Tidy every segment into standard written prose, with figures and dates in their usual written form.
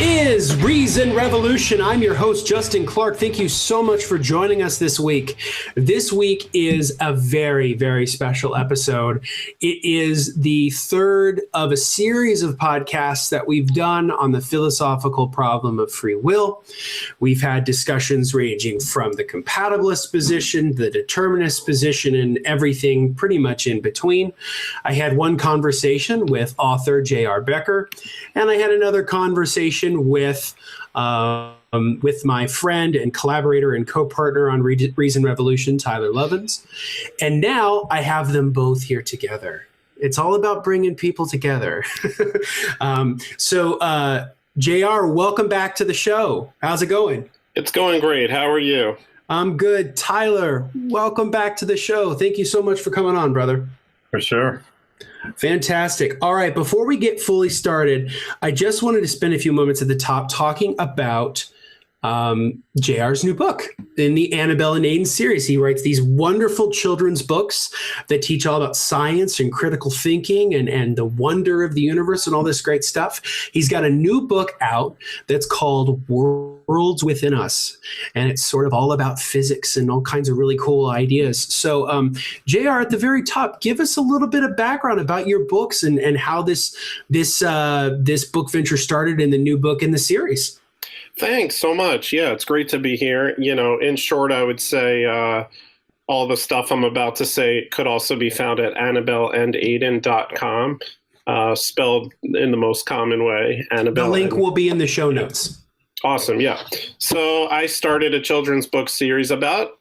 is Reason Revolution. I'm your host, Justin Clark. Thank you so much for joining us this week. This week is a very, very special episode. It is the third of a series of podcasts that we've done on the philosophical problem of free will. We've had discussions ranging from the compatibilist position, the determinist position, and everything pretty much in between. I had one conversation with author J.R. Becker, and I had another conversation with my friend and collaborator and co-partner on Reason Revolution, Tylor Lovins. And now I have them both here together. It's all about bringing people together. JR, welcome back to the show. How's it going? It's going great. How are you? I'm good. Tylor, welcome back to the show. Thank you so much for coming on, brother. For sure. Fantastic. All right. Before we get fully started, I just wanted to spend a few moments at the top talking about JR's new book in the Annabelle and Aiden series. He writes these wonderful children's books that teach all about science and critical thinking and the wonder of the universe and all this great stuff. He's got a new book out that's called Worlds Within Us, and it's sort of all about physics and all kinds of really cool ideas. So JR, at the very top, give us a little bit of background about your books and how this book venture started in the new book in the series. Thanks so much. Yeah, it's great to be here. You know, in short, I would say all the stuff I'm about to say could also be found at annabelleandaiden.com, spelled in the most common way. Annabelle. The link will be in the show notes. Awesome. Yeah. So I started a children's book series about,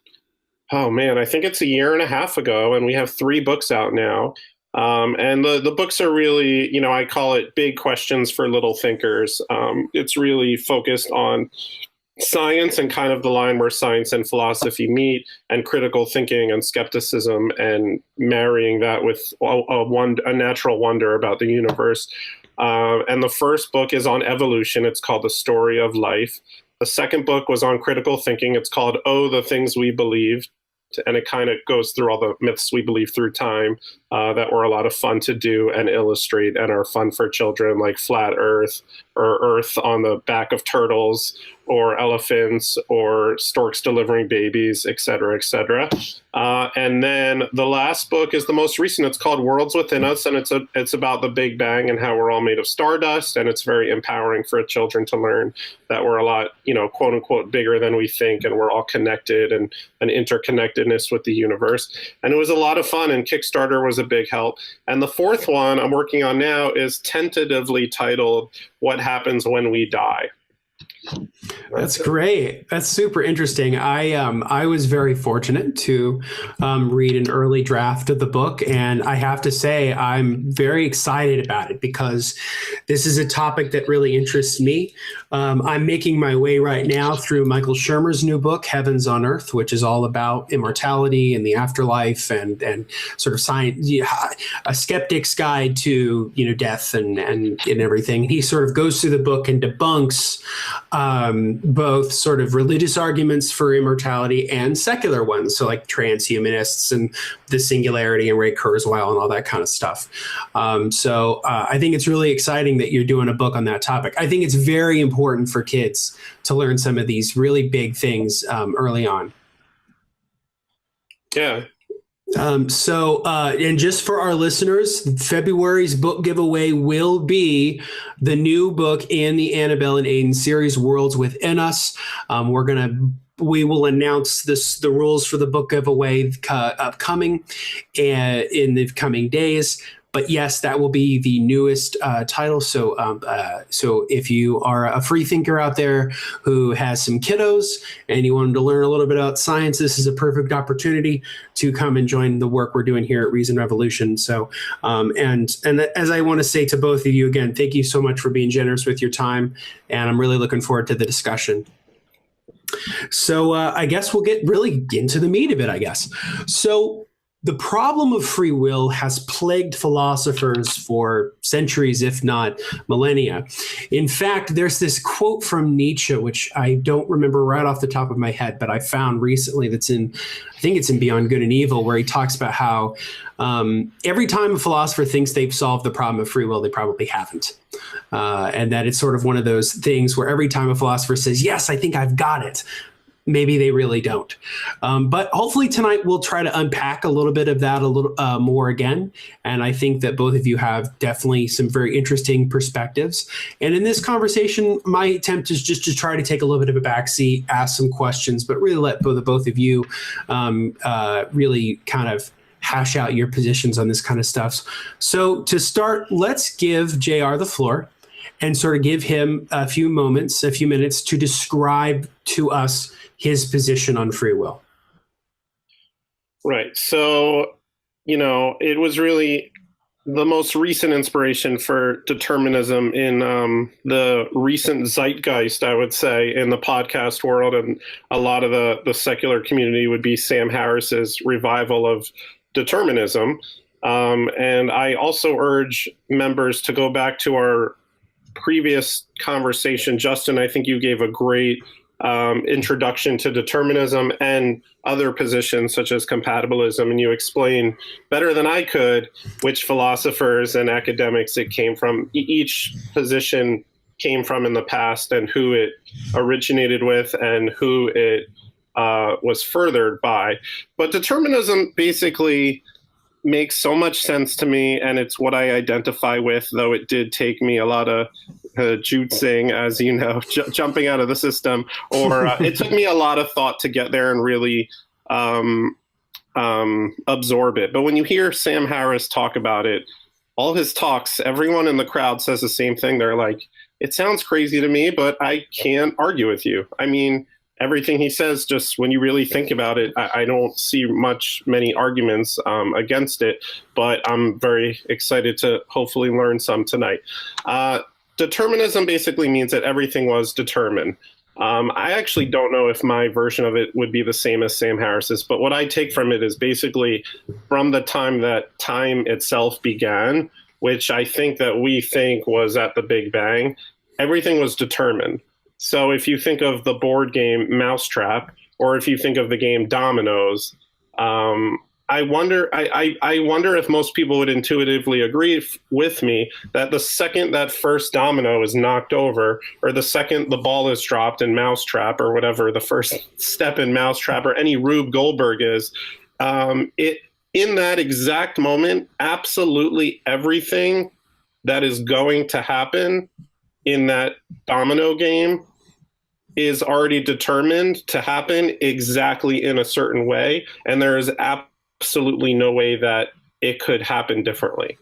I think it's a year and a half ago, and we have 3 books out now. And the books are really, I call it big questions for little thinkers. It's really focused on science and kind of the line where science and philosophy meet, and critical thinking and skepticism, and marrying that with a natural wonder about the universe. And the first book is on evolution. It's called The Story of Life. The second book was on critical thinking. It's called Oh, the Things We Believed. And it kind of goes through all the myths we believe through time that were a lot of fun to do and illustrate and are fun for children, like flat Earth or Earth on the back of turtles or elephants or storks delivering babies, et cetera, et cetera. And then the last book is the most recent. It's called Worlds Within Us, and it's about the Big Bang and how we're all made of stardust. And it's very empowering for children to learn that we're a lot, quote unquote, bigger than we think, and we're all connected and an interconnectedness with the universe. And it was a lot of fun, and Kickstarter was a big help. And the fourth one I'm working on now is tentatively titled What Happens When We Die. That's great. That's super interesting. I was very fortunate to read an early draft of the book, and I have to say I'm very excited about it because this is a topic that really interests me. I'm making my way right now through Michael Shermer's new book, Heavens on Earth, which is all about immortality and the afterlife and sort of science, a skeptic's guide to death and everything. And he sort of goes through the book and debunks both sort of religious arguments for immortality and secular ones, so like transhumanists and the singularity and Ray Kurzweil and all that kind of stuff. So I think it's really exciting that you're doing a book on that topic. I think it's very important for kids to learn some of these really big things early on. Yeah. And just for our listeners, February's book giveaway will be the new book in the Annabelle and Aiden series, Worlds Within Us. We will announce the rules for the book giveaway upcoming in the coming days. But yes, that will be the newest title. So if you are a free thinker out there who has some kiddos and you want them to learn a little bit about science, this is a perfect opportunity to come and join the work we're doing here at Reason Revolution. So, and as I want to say to both of you again, thank you so much for being generous with your time, and I'm really looking forward to the discussion. So I guess we'll get really into the meat of it, I guess. So the problem of free will has plagued philosophers for centuries, if not millennia. In fact, there's this quote from Nietzsche, which I don't remember right off the top of my head, but I found recently I think it's in Beyond Good and Evil, where he talks about how every time a philosopher thinks they've solved the problem of free will, they probably haven't. And that it's sort of one of those things where every time a philosopher says, yes, I think I've got it, maybe they really don't. But hopefully tonight we'll try to unpack a little bit of that a little more again. And I think that both of you have definitely some very interesting perspectives. And in this conversation, my attempt is just to try to take a little bit of a backseat, ask some questions, but really let both of you really kind of hash out your positions on this kind of stuff. So to start, let's give JR the floor and sort of give him a few minutes to describe to us his position on free will. Right. So, it was really the most recent inspiration for determinism in the recent zeitgeist, I would say, in the podcast world. And a lot of the secular community would be Sam Harris's revival of determinism. And I also urge members to go back to our previous conversation. Justin, I think you gave a great introduction to determinism and other positions such as compatibilism, and you explain better than I could which philosophers and academics it came from, each position came from in the past, and who it originated with and who it was furthered by. But determinism basically makes so much sense to me, and it's what I identify with, though it did take me a lot of juicing, as you know, jumping out of the system, or it took me a lot of thought to get there and really absorb it. But when you hear Sam Harris talk about it, all his talks, everyone in the crowd says the same thing. They're like, it sounds crazy to me, but I can't argue with you. I mean, everything he says, just when you really think about it, I don't see many arguments against it, but I'm very excited to hopefully learn some tonight. Determinism basically means that everything was determined. I actually don't know if my version of it would be the same as Sam Harris's, but what I take from it is basically from the time that time itself began, which I think that we think was at the Big Bang, everything was determined. So if you think of the board game Mousetrap, or if you think of the game Dominoes, I wonder if most people would intuitively agree with me that the second that first domino is knocked over, or the second the ball is dropped in Mousetrap, or whatever the first step in Mousetrap, or any Rube Goldberg is, in that exact moment, absolutely everything that is going to happen in that domino game is already determined to happen exactly in a certain way, and there is absolutely no way that it could happen differently.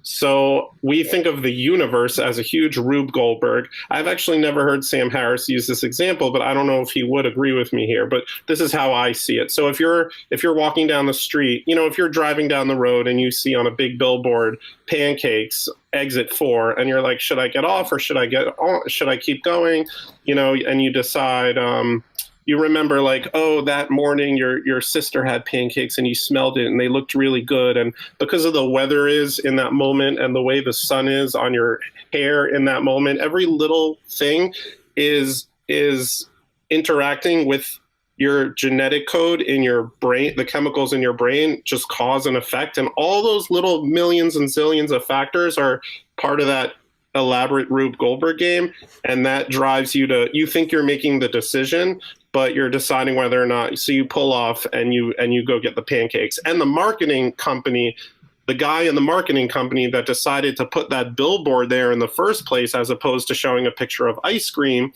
So we think of the universe as a huge Rube Goldberg. I've actually never heard Sam Harris use this example, but I don't know if he would agree with me here, but this is how I see it. So if you're walking down the street, if you're driving down the road and you see on a big billboard, pancakes, exit 4, and you're like, should I get off or should I get on? Should I keep going? And you decide, you remember like, oh, that morning your sister had pancakes and you smelled it and they looked really good. And because of the weather is in that moment and the way the sun is on your hair in that moment, every little thing is interacting with your genetic code in your brain. The chemicals in your brain just cause an effect. And all those little millions and zillions of factors are part of that elaborate Rube Goldberg game. And that drives you think you're making the decision, but you're deciding whether or not. So you pull off and you go get the pancakes. And the marketing company, the guy in the marketing company that decided to put that billboard there in the first place, as opposed to showing a picture of ice cream,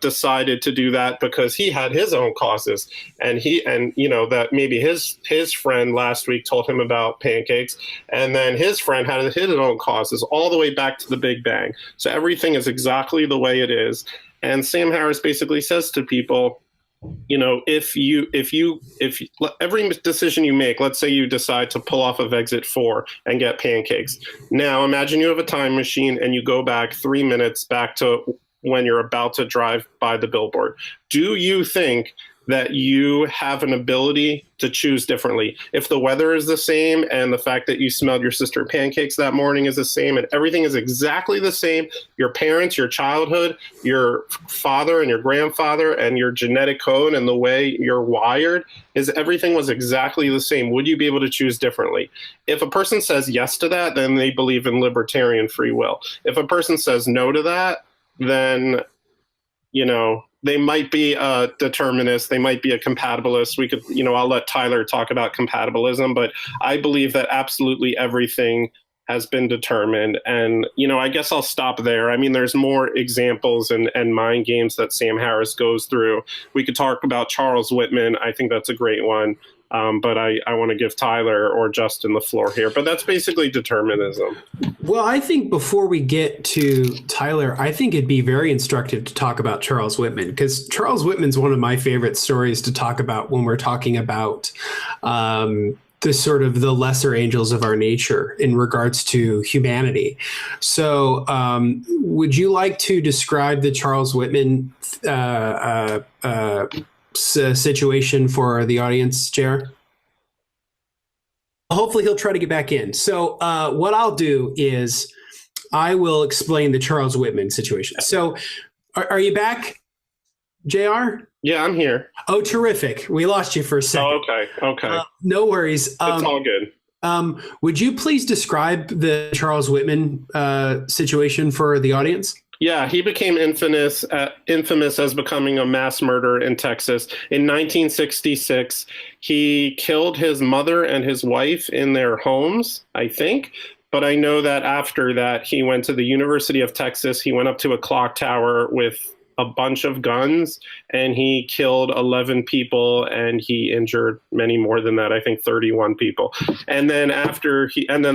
decided to do that because he had his own causes, and that maybe his friend last week told him about pancakes, and then his friend had his own causes, all the way back to the Big Bang. So everything is exactly the way it is. And Sam Harris basically says to people, if every decision you make, let's say you decide to pull off of exit 4 and get pancakes. Now imagine you have a time machine and you go back 3 minutes back to when you're about to drive by the billboard. Do you think that you have an ability to choose differently. If the weather is the same and the fact that you smelled your sister pancakes that morning is the same and everything is exactly the same, your parents, your childhood, your father and your grandfather and your genetic code and the way you're wired is everything was exactly the same, would you be able to choose differently? If a person says yes to that, then they believe in libertarian free will. If a person says no to that, then, you know, they might be a determinist. They might be a compatibilist. We could, you know, I'll let Tylor talk about compatibilism, but I believe that absolutely everything has been determined. And, you know, I guess I'll stop there. I mean, there's more examples and mind games that Sam Harris goes through. We could talk about Charles Whitman. I think that's a great one. But I want to give Tylor or Justin the floor here. But that's basically determinism. Well, I think before we get to Tylor, I think it'd be very instructive to talk about Charles Whitman, because Charles Whitman's one of my favorite stories to talk about when we're talking about the sort of the lesser angels of our nature in regards to humanity. So would you like to describe the Charles Whitman situation for the audience, JR? Hopefully he'll try to get back in. So what I'll do is I will explain the Charles Whitman situation. So are you back, JR? Yeah, I'm here. Oh, terrific. We lost you for a second. Oh, okay. No worries. It's all good. Would you please describe the Charles Whitman situation for the audience? Yeah, he became infamous as becoming a mass murderer in Texas. In 1966, he killed his mother and his wife in their homes, I think. But I know that after that, he went to the University of Texas. He went up to a clock tower with a bunch of guns, and he killed 11 people, and he injured many more than that. I think 31 people. And then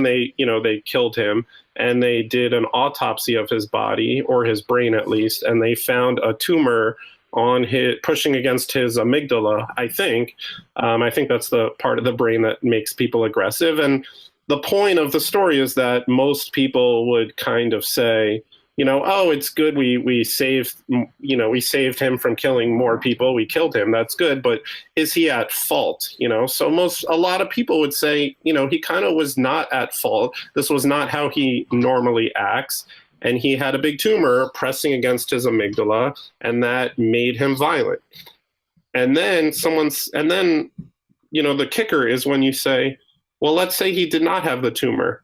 they killed him, and they did an autopsy of his body, or his brain at least, and they found a tumor on his, pushing against his amygdala, I think. I think that's the part of the brain that makes people aggressive. And the point of the story is that most people would kind of say, you know, oh, it's good we saved him from killing more people. We killed him. That's good. But is he at fault? You know, so a lot of people would say, you know, he kind of was not at fault. This was not how he normally acts. And he had a big tumor pressing against his amygdala, and that made him violent. And then you know, the kicker is when you say, well, let's say he did not have the tumor.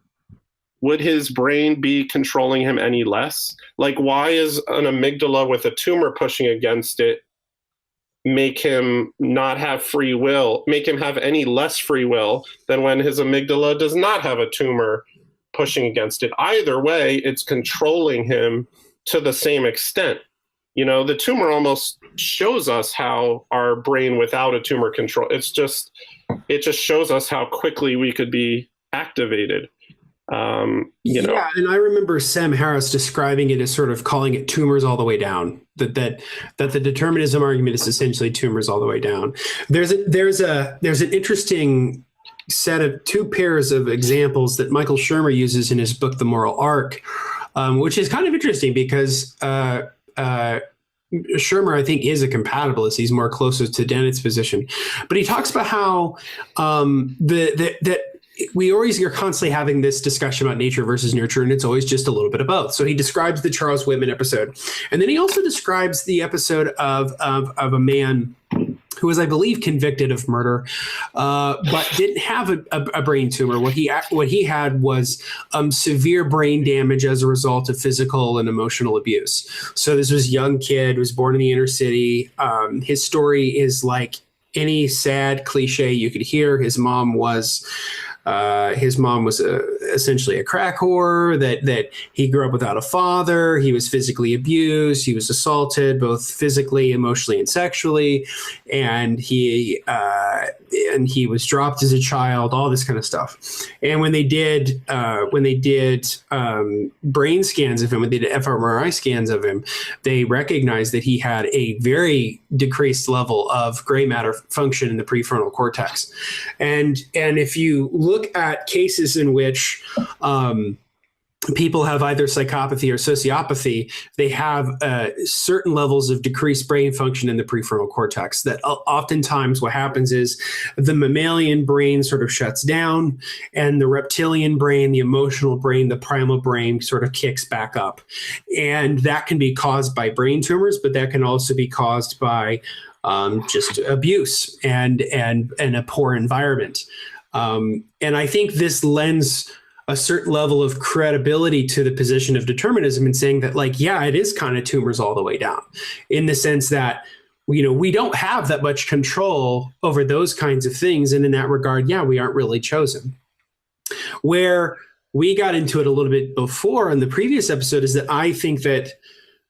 Would his brain be controlling him any less? Like, why is an amygdala with a tumor pushing against it make him not have free will, make him have any less free will than when his amygdala does not have a tumor pushing against it? Either way, it's controlling him to the same extent. You know, the tumor almost shows us how our brain without a tumor control. It just shows us how quickly we could be activated. You know. Yeah, and I remember Sam Harris describing it as sort of calling it tumors all the way down. That the determinism argument is essentially tumors all the way down. There's an interesting set of two pairs of examples that Michael Shermer uses in his book The Moral Arc, which is kind of interesting because Shermer, I think, is a compatibilist. He's more closer to Dennett's position, but he talks about how that we always are constantly having this discussion about nature versus nurture, and it's always just a little bit of both. So he describes the Charles Whitman episode, and then he also describes the episode of a man who was, I believe, convicted of murder, but didn't have a brain tumor. What he had was severe brain damage as a result of physical and emotional abuse. So this was a young kid, was born in the inner city. His story is like any sad cliche you could hear. His mom was essentially a crack whore, that he grew up without a father. He was physically abused. He was assaulted both physically, emotionally, and sexually. And he was dropped as a child, all this kind of stuff. And when they did brain scans of him, when they did fMRI scans of him, they recognized that he had a very decreased level of gray matter function in the prefrontal cortex. And if you look at cases in which people have either psychopathy or sociopathy, they have certain levels of decreased brain function in the prefrontal cortex. That oftentimes what happens is the mammalian brain sort of shuts down, and the reptilian brain, the emotional brain, the primal brain sort of kicks back up. And that can be caused by brain tumors, but that can also be caused by just abuse and a poor environment. And I think this lends a certain level of credibility to the position of determinism in saying that, like, yeah, it is kind of tumors all the way down, in the sense that, you know, we don't have that much control over those kinds of things. And in that regard, yeah, we aren't really chosen. Where we got into it a little bit before in the previous episode is that I think that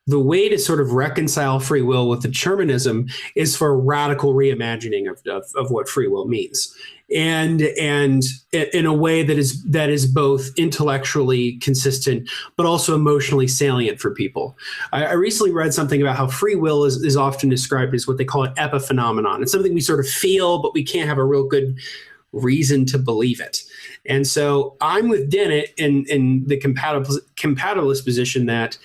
the way to sort of reconcile free will with determinism is for a radical reimagining of what free will means. And in a way that is both intellectually consistent, but also emotionally salient for people. I recently read something about how free will is often described as what they call an epiphenomenon. It's something we sort of feel, but we can't have a real good reason to believe it. And so I'm with Dennett in the compatibilist position that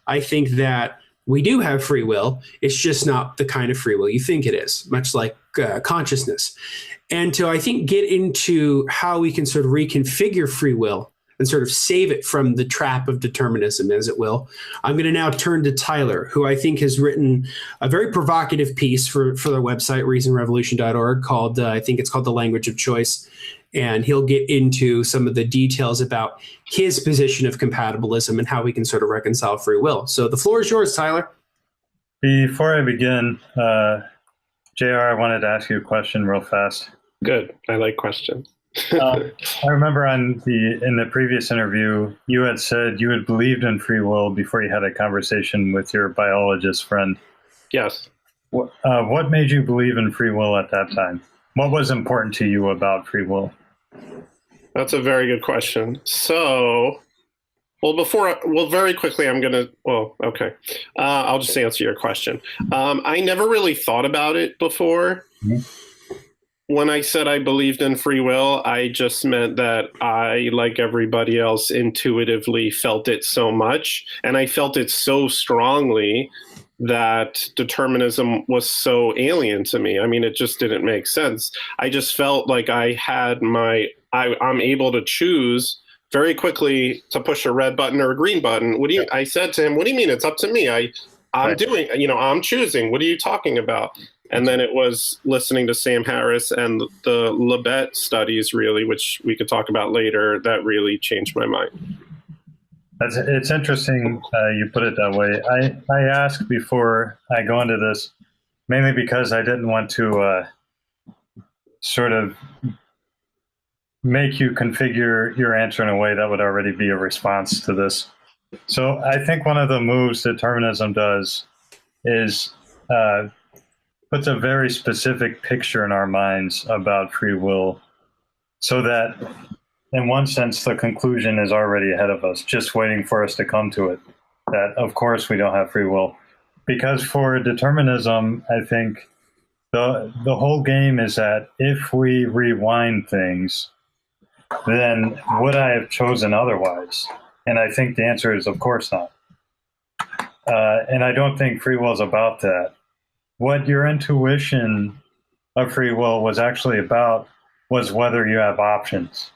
I think that we do have free will. It's just not the kind of free will you think it is, much like consciousness. And to, I think, get into how we can sort of reconfigure free will and sort of save it from the trap of determinism, as it will, I'm going to now turn to Tylor, who I think has written a very provocative piece for their website, reasonrevolution.org, called, I think it's called The Language of Choice. And he'll get into some of the details about his position of compatibilism and how we can sort of reconcile free will. So the floor is yours, Tylor. Before I begin, JR, I wanted to ask you a question real fast. Good. I like questions. I remember in the previous interview, you had said you had believed in free will before you had a conversation with your biologist friend. Yes. What made you believe in free will at that time? What was important to you about free will? That's a very good question. So, very quickly, I'll just answer your question. I never really thought about it before. Mm-hmm. When I said I believed in free will, I just meant that I, like everybody else, intuitively felt it so much. And I felt it so strongly that determinism was so alien to me. I mean, it just didn't make sense. I just felt like I'm able to choose very quickly to push a red button or a green button. I said to him, what do you mean? It's up to me. I'm choosing. What are you talking about? And then it was listening to Sam Harris and the Libet studies, really, which we could talk about later, that really changed my mind. It's interesting you put it that way. I asked before I go into this, mainly because I didn't want to sort of make you configure your answer in a way that would already be a response to this. So I think one of the moves determinism does is puts a very specific picture in our minds about free will, so that in one sense, the conclusion is already ahead of us, just waiting for us to come to it, that of course we don't have free will. Because for determinism, I think the whole game is that if we rewind things, then would I have chosen otherwise? And I think the answer is, of course not. And I don't think free will is about that. What your intuition of free will was actually about was whether you have options.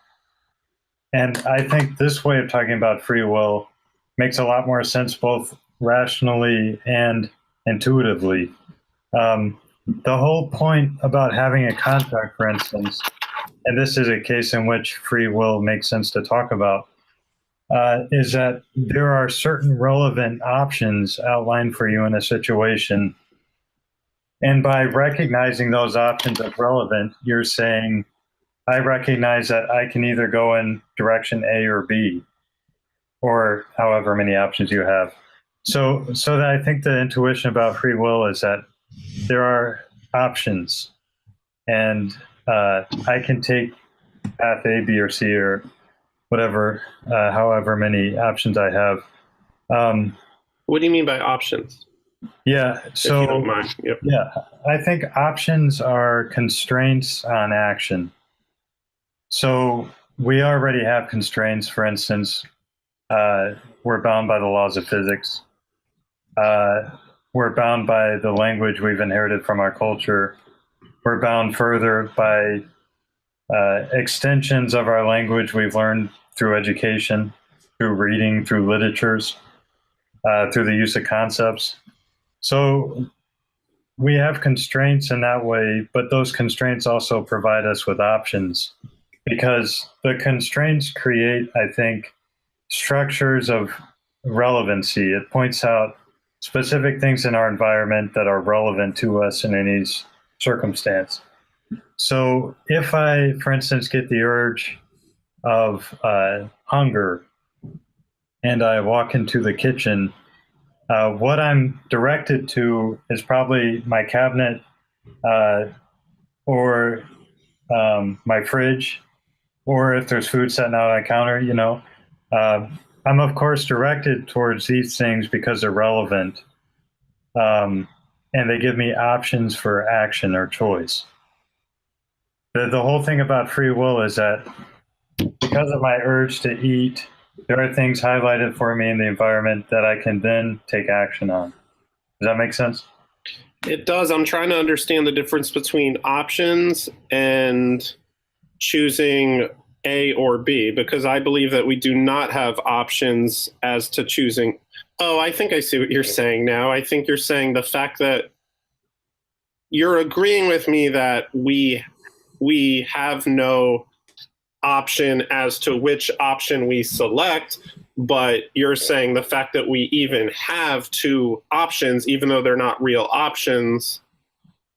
And I think this way of talking about free will makes a lot more sense, both rationally and intuitively. The whole point about having a contract, for instance, and this is a case in which free will makes sense to talk about, is that there are certain relevant options outlined for you in a situation. And by recognizing those options as relevant, you're saying, I recognize that I can either go in direction A or B, or however many options you have. So that I think the intuition about free will is that there are options, and I can take path A, B, or C, or whatever, however many options I have. What do you mean by options? Yeah, so if you don't mind. Yep. Yeah, I think options are constraints on action. So we already have constraints. For instance, we're bound by the laws of physics. We're bound by the language we've inherited from our culture. We're bound further by extensions of our language we've learned through education, through reading, through literatures, through the use of concepts. So we have constraints in that way, but those constraints also provide us with options, because the constraints create, I think, structures of relevancy. It points out specific things in our environment that are relevant to us in any circumstance. So if I, for instance, get the urge of hunger and I walk into the kitchen, what I'm directed to is probably my cabinet or my fridge, or if there's food sitting out on a counter, I'm of course directed towards these things because they're relevant, and they give me options for action or choice. The whole thing about free will is that because of my urge to eat, there are things highlighted for me in the environment that I can then take action on. Does that make sense? It does. I'm trying to understand the difference between options and choosing A or B, because I believe that we do not have options as to choosing. Oh, I think I see what you're saying now. I think you're saying the fact that you're agreeing with me that we have no option as to which option we select, but you're saying the fact that we even have two options, even though they're not real options.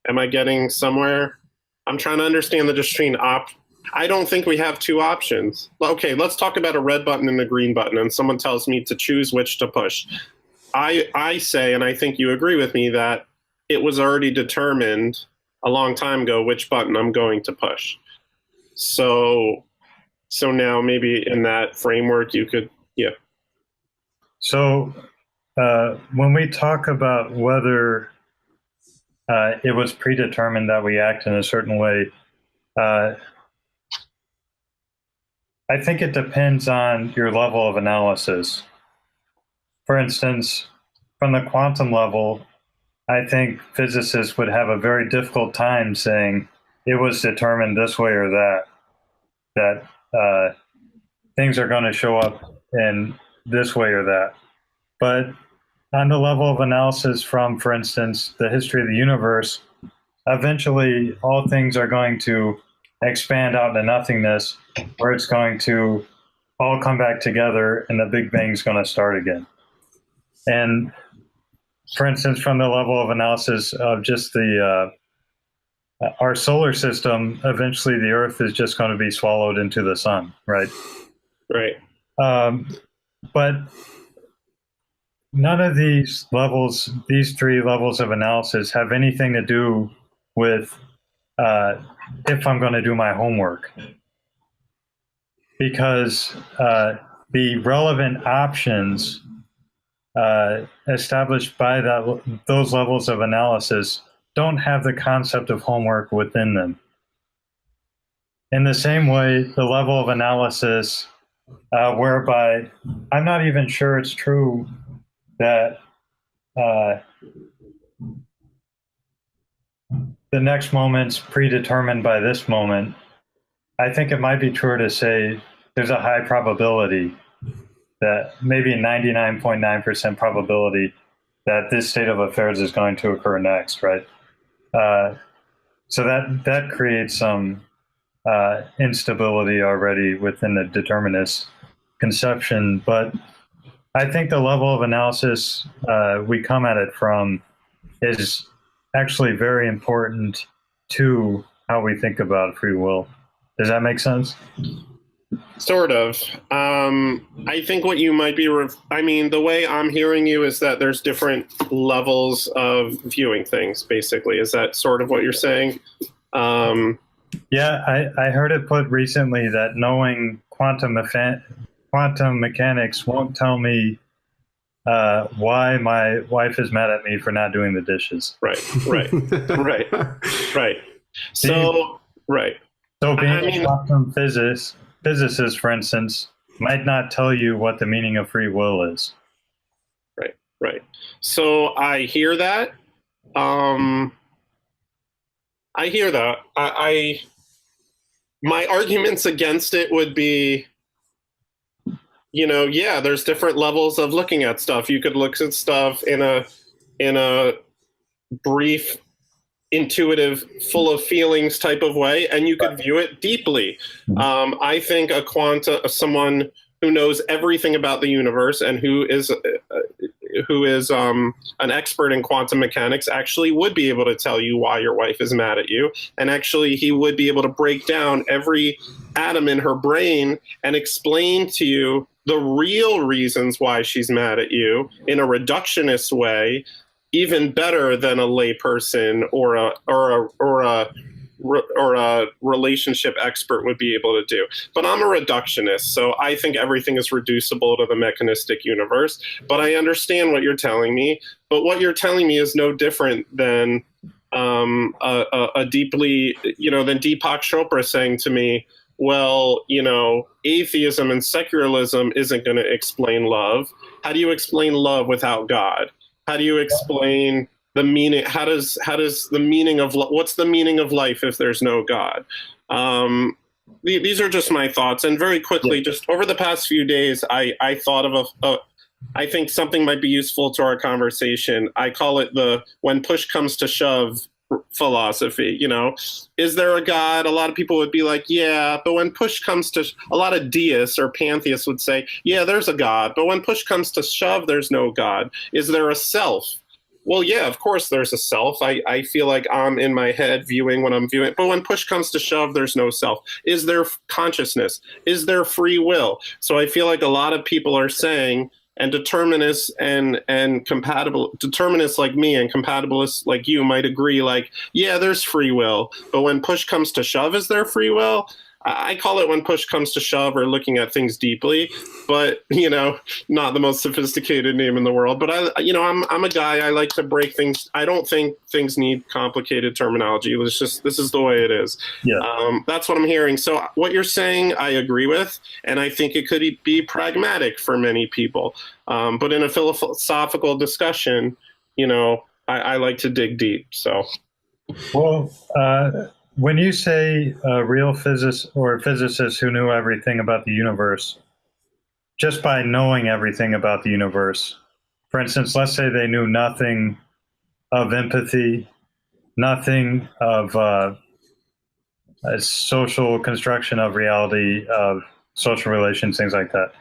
Am I getting somewhere? I'm trying to understand the difference between I don't think we have two options. Okay, let's talk about a red button and a green button, and someone tells me to choose which to push. I say, and I think you agree with me, that it was already determined a long time ago which button I'm going to push. So now maybe in that framework you could, yeah. So when we talk about whether it was predetermined that we act in a certain way, I think it depends on your level of analysis. For instance, from the quantum level, I think physicists would have a very difficult time saying it was determined this way or that things are going to show up in this way or that. But on the level of analysis from, for instance, the history of the universe, eventually all things are going to expand out into nothingness, where it's going to all come back together and the Big Bang's going to start again. And for instance, from the level of analysis of just our solar system, eventually the Earth is just going to be swallowed into the sun, right? Right. But none of these levels, these three levels of analysis, have anything to do with if I'm going to do my homework. Because the relevant options established by those levels of analysis don't have the concept of homework within them. In the same way, the level of analysis whereby I'm not even sure it's true that the next moment's predetermined by this moment, I think it might be truer to say there's a high probability, that maybe a 99.9% probability that this state of affairs is going to occur next, right? So that creates some instability already within the determinist conception. But I think the level of analysis we come at it from is actually very important to how we think about free will. Does that make sense? Sort of. I think what you might be, the way I'm hearing you is that there's different levels of viewing things, basically. Is that sort of what you're saying? Yeah, I heard it put recently that knowing quantum mechanics won't tell me why my wife is mad at me for not doing the dishes. Right. So, right. So being a quantum physicist, for instance, might not tell you what the meaning of free will is. Right. So I hear that. I hear that. My arguments against it would be, yeah, there's different levels of looking at stuff. You could look at stuff in a brief, intuitive, full of feelings type of way, and you could view it deeply. I think someone who knows everything about the universe and who is an expert in quantum mechanics actually would be able to tell you why your wife is mad at you. And actually, he would be able to break down every atom in her brain and explain to you the real reasons why she's mad at you in a reductionist way, even better than a layperson or a relationship expert would be able to do. But I'm a reductionist, so I think everything is reducible to the mechanistic universe. But I understand what you're telling me. But what you're telling me is no different than a deeply, than Deepak Chopra saying to me, well, atheism and secularism isn't going to explain love. How do you explain love without God? How do you explain the meaning? How does the meaning of what's the meaning of life if there's no God? These are just my thoughts. And very quickly, just over the past few days, I thought of I think something might be useful to our conversation. I call it the when push comes to shove philosophy. Is there a God? A lot of people would be like, yeah, but when push comes to a lot of deists or pantheists would say, yeah, there's a God, but when push comes to shove, there's no God. Is there a self? Well, yeah, of course there's a self. I feel like I'm in my head viewing what I'm viewing. But when push comes to shove, there's no self. Is there consciousness? Is there free will? So I feel like a lot of people are saying, and determinists and determinists like me and compatibilists like you might agree, like, yeah, there's free will. But when push comes to shove, is there free will? I call it when push comes to shove or looking at things deeply, but, not the most sophisticated name in the world. But I'm a guy, I like to break things. I don't think things need complicated terminology. This is the way it is. Yeah. That's what I'm hearing. So what you're saying, I agree with, and I think it could be pragmatic for many people. But in a philosophical discussion, I like to dig deep. So. Well, when you say real physicists or physicists who knew everything about the universe, just by knowing everything about the universe, for instance, let's say they knew nothing of empathy, nothing of social construction of reality, of social relations, things like that.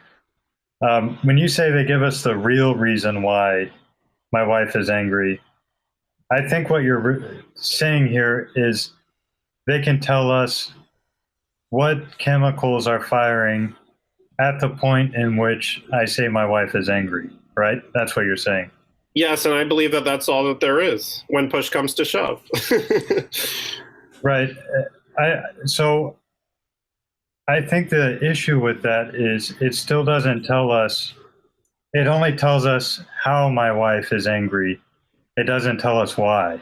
When you say they give us the real reason why my wife is angry, I think what you're saying here is they can tell us what chemicals are firing at the point in which I say my wife is angry, right? That's what you're saying. Yes, and I believe that that's all that there is when push comes to shove. Right. So I think the issue with that is it still doesn't tell us, it only tells us how my wife is angry. It doesn't tell us why.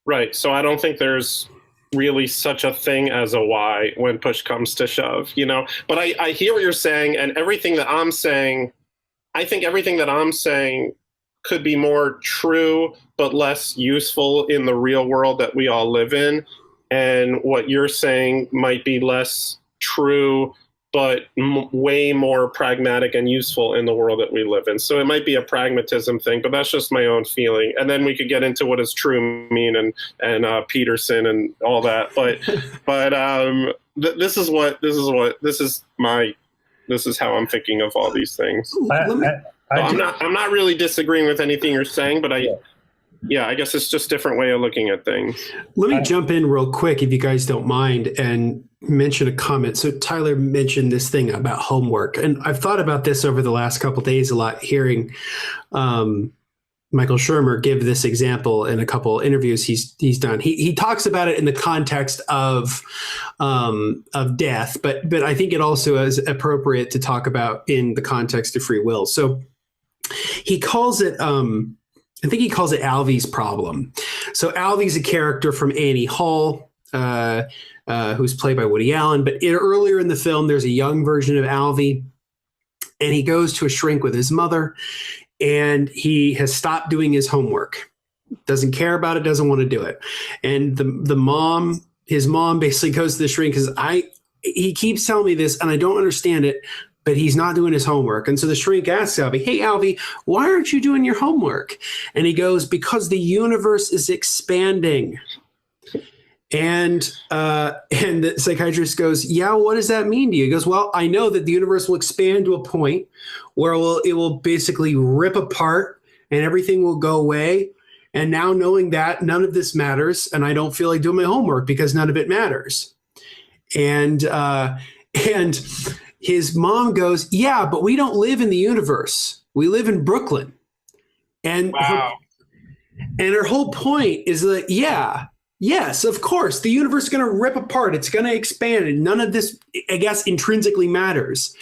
Right. So I don't think there's really such a thing as a why when push comes to shove, but I hear what you're saying, and everything that I'm saying, I think everything that I'm saying could be more true but less useful in the real world that we all live in, and what you're saying might be less true but way more pragmatic and useful in the world that we live in. So it might be a pragmatism thing, but that's just my own feeling. And then we could get into what does true mean and Peterson and all that. But this is how I'm thinking of all these things. I'm not really disagreeing with anything you're saying, but I guess it's just a different way of looking at things. Let me jump in real quick, if you guys don't mind, and mention a comment. So Tyler mentioned this thing about homework, and I've thought about this over the last couple of days a lot, hearing Michael Shermer give this example in a couple of interviews he's done. He talks about it in the context of death, but I think it also is appropriate to talk about in the context of free will. So he calls it I think he calls it Alvy's problem. So Alvy's a character from Annie Hall. who's played by Woody Allen. But earlier in the film, there's a young version of Alvy, and he goes to a shrink with his mother, and he has stopped doing his homework. Doesn't care about it, doesn't want to do it. And his mom basically goes to the shrink because he keeps telling me this and I don't understand it, but he's not doing his homework. And so the shrink asks Alvy, "Hey, Alvy, why aren't you doing your homework?" And he goes, "Because the universe is expanding." And the psychiatrist goes, "Yeah, what does that mean to you?" He goes, "Well, I know that the universe will expand to a point where it will basically rip apart and everything will go away. And now knowing that none of this matters, and I don't feel like doing my homework because none of it matters." And his mom goes, "Yeah, but we don't live in the universe. We live in Brooklyn." And Wow. her whole point is that, yes, of course, the universe is going to rip apart. It's going to expand. And none of this, I guess, intrinsically matters.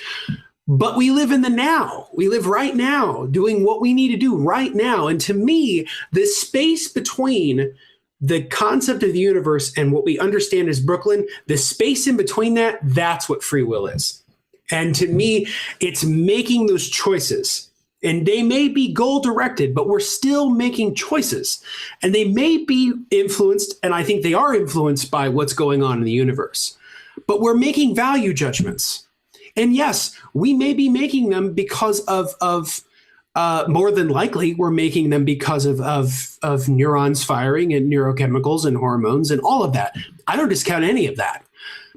But we live in the now. We live right now, doing what we need to do right now. And to me, the space between the concept of the universe and what we understand as Brooklyn, the space in between that, that's what free will is. And to me, it's making those choices. And they may be goal directed, but we're still making choices. And they may be influenced, and I think they are influenced by what's going on in the universe. But we're making value judgments. And yes, we may be making them because of more than likely, we're making them because of neurons firing and neurochemicals and hormones and all of that. I don't discount any of that.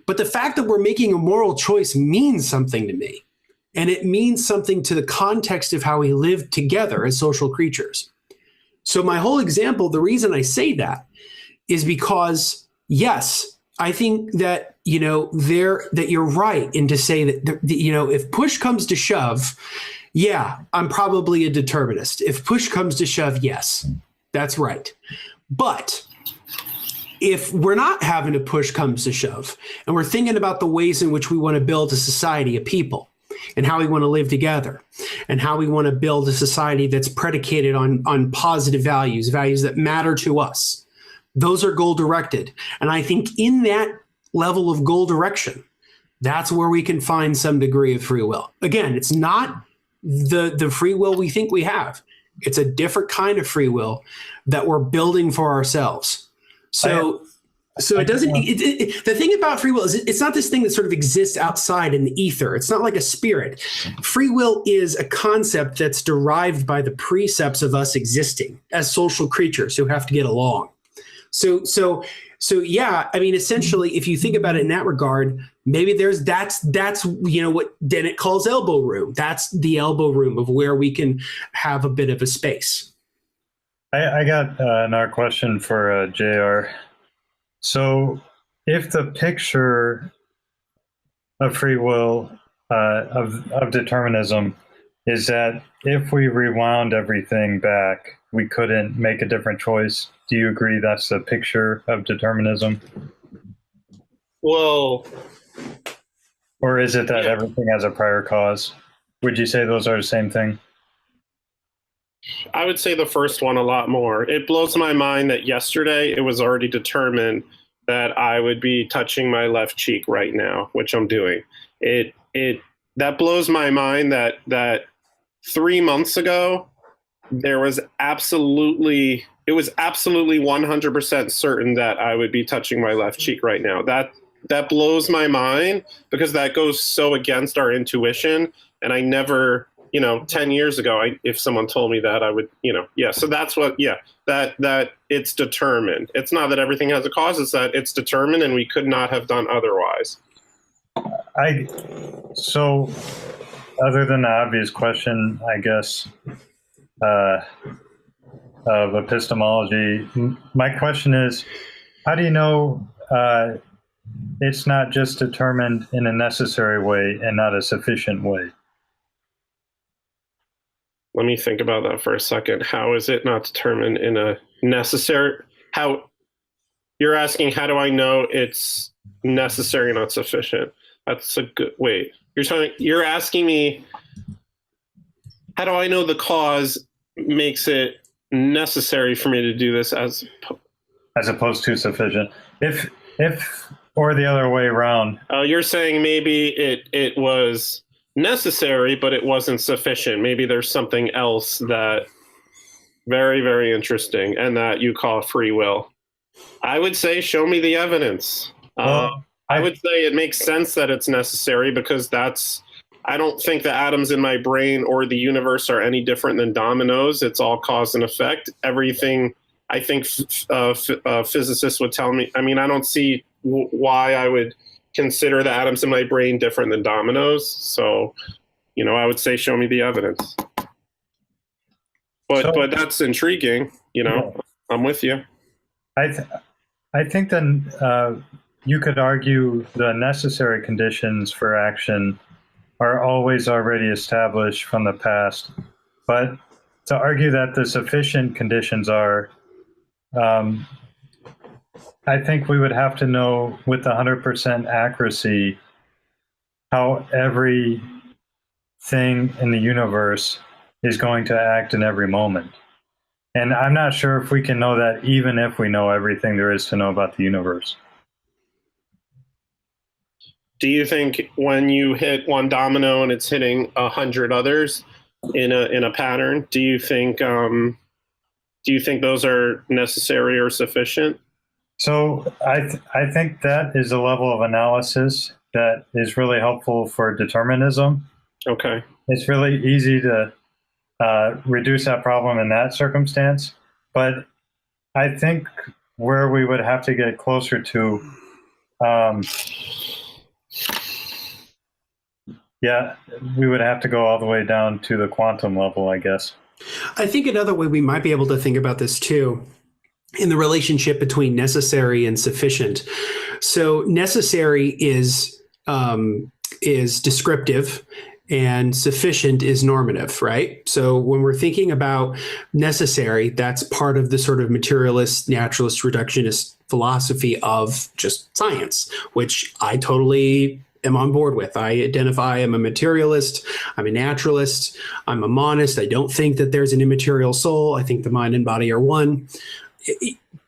But the fact that we're making a moral choice means something to me. And it means something to the context of how we live together as social creatures. So my whole example, the reason I say that is because, yes, I think that, that you're right in to say that, if push comes to shove, yeah, I'm probably a determinist. If push comes to shove, yes, that's right. But if we're not having a push comes to shove, and we're thinking about the ways in which we want to build a society of people, and how we want to live together, and how we want to build a society that's predicated on positive values that matter to us, those are goal directed. And I think in that level of goal direction, that's where we can find some degree of free will. Again, it's not the free will we think we have. It's a different kind of free will that we're building for ourselves. So it doesn't, the thing about free will is it's not this thing that sort of exists outside in the ether. It's not like a spirit. Free will is a concept that's derived by the precepts of us existing as social creatures who have to get along. So yeah, I mean, essentially, if you think about it in that regard, maybe that's what Dennett calls elbow room. That's the elbow room of where we can have a bit of a space. I got another question for JR. So if the picture of free will, of determinism, is that if we rewound everything back, we couldn't make a different choice, do you agree that's the picture of determinism? Well, or is it that everything has a prior cause? Would you say those are the same thing? I would say the first one a lot more. It blows my mind that yesterday it was already determined that I would be touching my left cheek right now, which I'm doing. That blows my mind that 3 months ago it was absolutely 100% certain that I would be touching my left cheek right now. That blows my mind because that goes so against our intuition. And I never, 10 years ago, if someone told me that, I would, So that's what, that it's determined. It's not that everything has a cause, it's that it's determined and we could not have done otherwise. So other than the obvious question, I guess, of epistemology, my question is, how do you know it's not just determined in a necessary way and not a sufficient way? Let me think about that for a second. How is it not determined in a necessary? How you're asking? How do I know it's necessary, not sufficient? That's a good wait. You're asking me. How do I know the cause makes it necessary for me to do this as opposed to sufficient? If If, or the other way around. You're saying maybe it was necessary, but it wasn't sufficient. Maybe there's something else that very, very interesting, and that you call free will. I would say, show me the evidence. Well, I would say it makes sense that it's necessary because I don't think the atoms in my brain or the universe are any different than dominoes. It's all cause and effect. Everything, I think physicists would tell me. I mean, I don't see why I would consider the atoms in my brain different than dominoes. So, I would say, show me the evidence. But that's intriguing. I'm with you. I think then you could argue the necessary conditions for action are always already established from the past. But to argue that the sufficient conditions are, I think we would have to know with 100% accuracy how every thing in the universe is going to act in every moment. And I'm not sure if we can know that even if we know everything there is to know about the universe. Do you think when you hit one domino and it's hitting 100 others in a pattern, do you think those are necessary or sufficient? So I think that is a level of analysis that is really helpful for determinism. Okay. It's really easy to reduce that problem in that circumstance. But I think where we would have to get closer to, we would have to go all the way down to the quantum level, I guess. I think another way we might be able to think about this too, in the relationship between necessary and sufficient. So necessary is descriptive, and sufficient is normative, right? So when we're thinking about necessary, that's part of the sort of materialist, naturalist, reductionist philosophy of just science, which I totally am on board with. I identify, I'm a materialist, I'm a naturalist, I'm a monist. I don't think that there's an immaterial soul. I think the mind and body are one.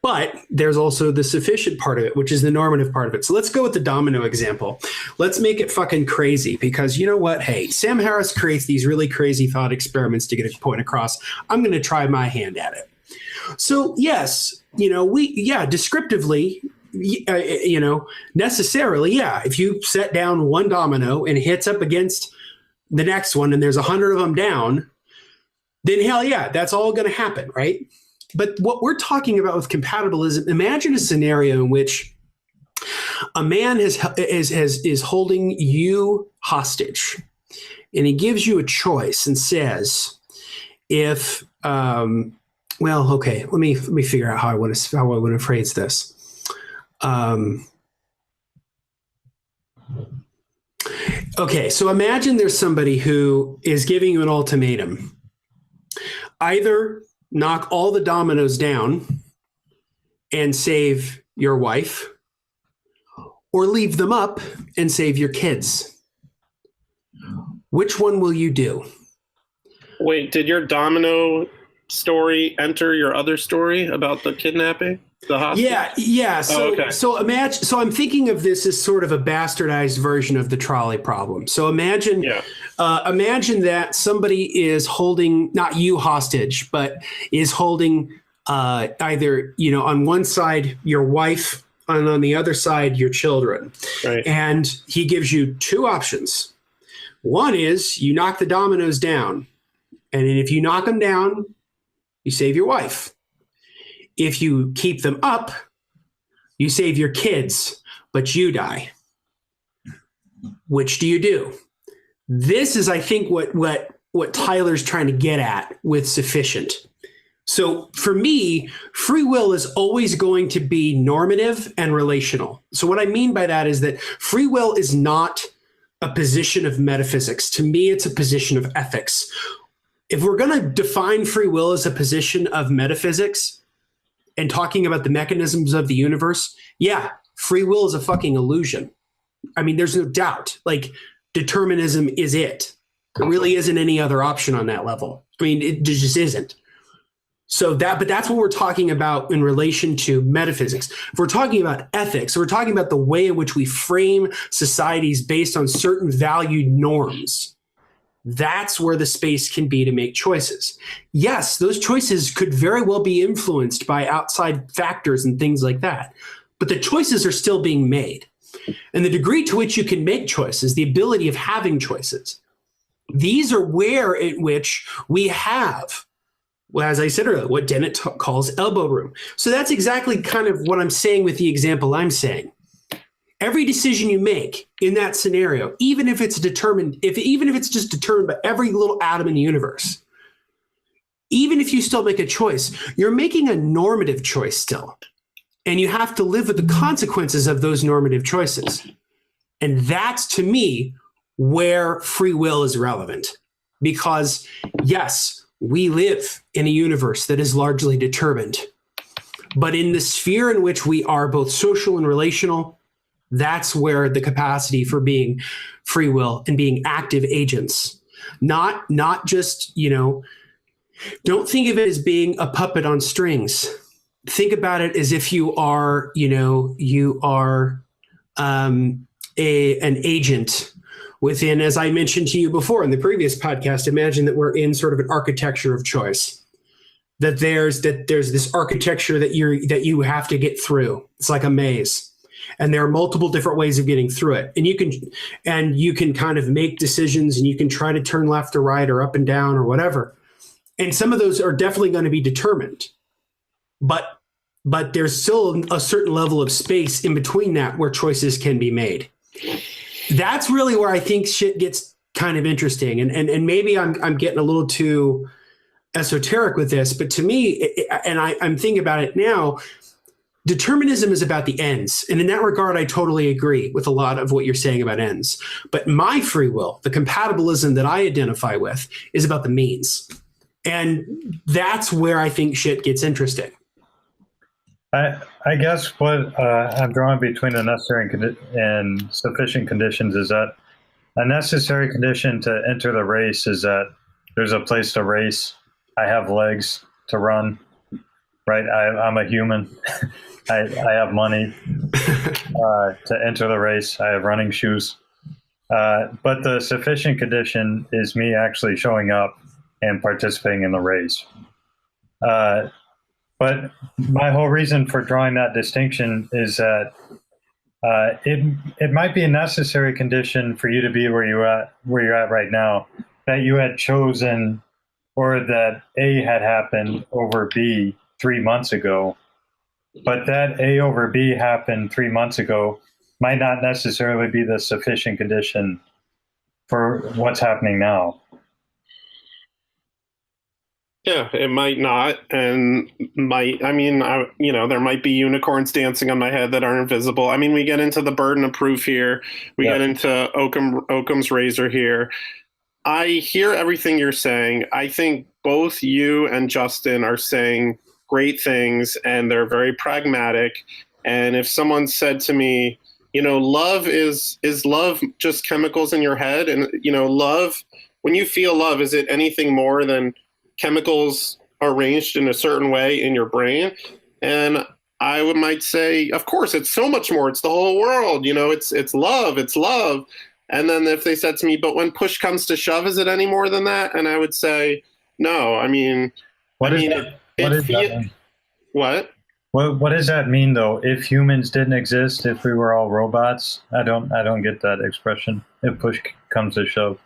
But there's also the sufficient part of it, which is the normative part of it. So let's go with the domino example. Let's make it fucking crazy, because you know what? Hey, Sam Harris creates these really crazy thought experiments to get a point across. I'm going to try my hand at it. So yes, descriptively, necessarily, if you set down one domino and it hits up against the next one and there's 100 of them down, then hell yeah, that's all going to happen, right? But what we're talking about with compatibilism, imagine a scenario in which a man is holding you hostage, and he gives you a choice and says, if let me figure out how I want to phrase this. Okay, so imagine there's somebody who is giving you an ultimatum. Either knock all the dominoes down and save your wife, or leave them up and save your kids. Which one will you do? Wait, did your domino story enter your other story about the kidnapping? The hostage? Yeah. So, okay. So I'm thinking of this as sort of a bastardized version of the trolley problem. So imagine that somebody is holding, not you hostage, but is holding either, on one side your wife and on the other side your children. Right. And he gives you two options. One is you knock the dominoes down, and if you knock them down, you save your wife. If you keep them up, you save your kids, but you die. Which do you do? This is, I think, what Tyler's trying to get at with sufficient. So for me, free will is always going to be normative and relational. So what I mean by that is that free will is not a position of metaphysics. To me, it's a position of ethics. If we're going to define free will as a position of metaphysics, and talking about the mechanisms of the universe, free will is a fucking illusion. I mean, there's no doubt. Like, determinism is it. There really isn't any other option on that level. I mean, it just isn't. But that's what we're talking about in relation to metaphysics. If we're talking about ethics, we're talking about the way in which we frame societies based on certain valued norms. That's where the space can be to make choices. Yes, those choices could very well be influenced by outside factors and things like that, but the choices are still being made. And the degree to which you can make choices, the ability of having choices, these are where in which we have, well, as I said earlier, what Dennett calls elbow room. So that's exactly kind of what I'm saying with the example I'm saying. Every decision you make in that scenario, even if it's just determined by every little atom in the universe, even if you still make a choice, you're making a normative choice still. And you have to live with the consequences of those normative choices. And that's, to me, where free will is relevant. Because, yes, we live in a universe that is largely determined. But in the sphere in which we are both social and relational, that's where the capacity for being free will and being active agents, not just, don't think of it as being a puppet on strings. Think about it as if you are, an agent within, as I mentioned to you before in the previous podcast, imagine that we're in sort of an architecture of choice. That there's this architecture that you have to get through. It's like a maze, and there are multiple different ways of getting through it. And you can kind of make decisions, and you can try to turn left or right or up and down or whatever. And some of those are definitely going to be determined, but there's still a certain level of space in between that where choices can be made. That's really where I think shit gets kind of interesting. And maybe I'm getting a little too esoteric with this, but to me, I'm thinking about it now, determinism is about the ends. And in that regard, I totally agree with a lot of what you're saying about ends. But my free will, the compatibilism that I identify with, is about the means. And that's where I think shit gets interesting. I guess what I'm drawing between the necessary and sufficient conditions is that a necessary condition to enter the race is that there's a place to race. I have legs to run, right? I'm a human. I have money to enter the race. I have running shoes. But the sufficient condition is me actually showing up and participating in the race. But my whole reason for drawing that distinction is that it might be a necessary condition for you to be where you're at right now, that you had chosen, or that A had happened over B 3 months ago. But that A over B happened 3 months ago might not necessarily be the sufficient condition for what's happening now. Yeah, it might not, and there might be unicorns dancing on my head that are invisible. I mean, we get into the burden of proof here. We get into Occam's razor here. I hear everything you're saying. I think both you and Justin are saying great things, and they're very pragmatic. And if someone said to me, love is love just chemicals in your head? And, love, when you feel love, is it anything more than chemicals arranged in a certain way in your brain? And I might say, of course, it's so much more. It's the whole world. It's love. It's love. And then if they said to me, but when push comes to shove, is it any more than that? And I would say, no. I mean, what does that mean? What? What does that mean, though? If humans didn't exist, if we were all robots, I don't get that expression. If push comes to shove.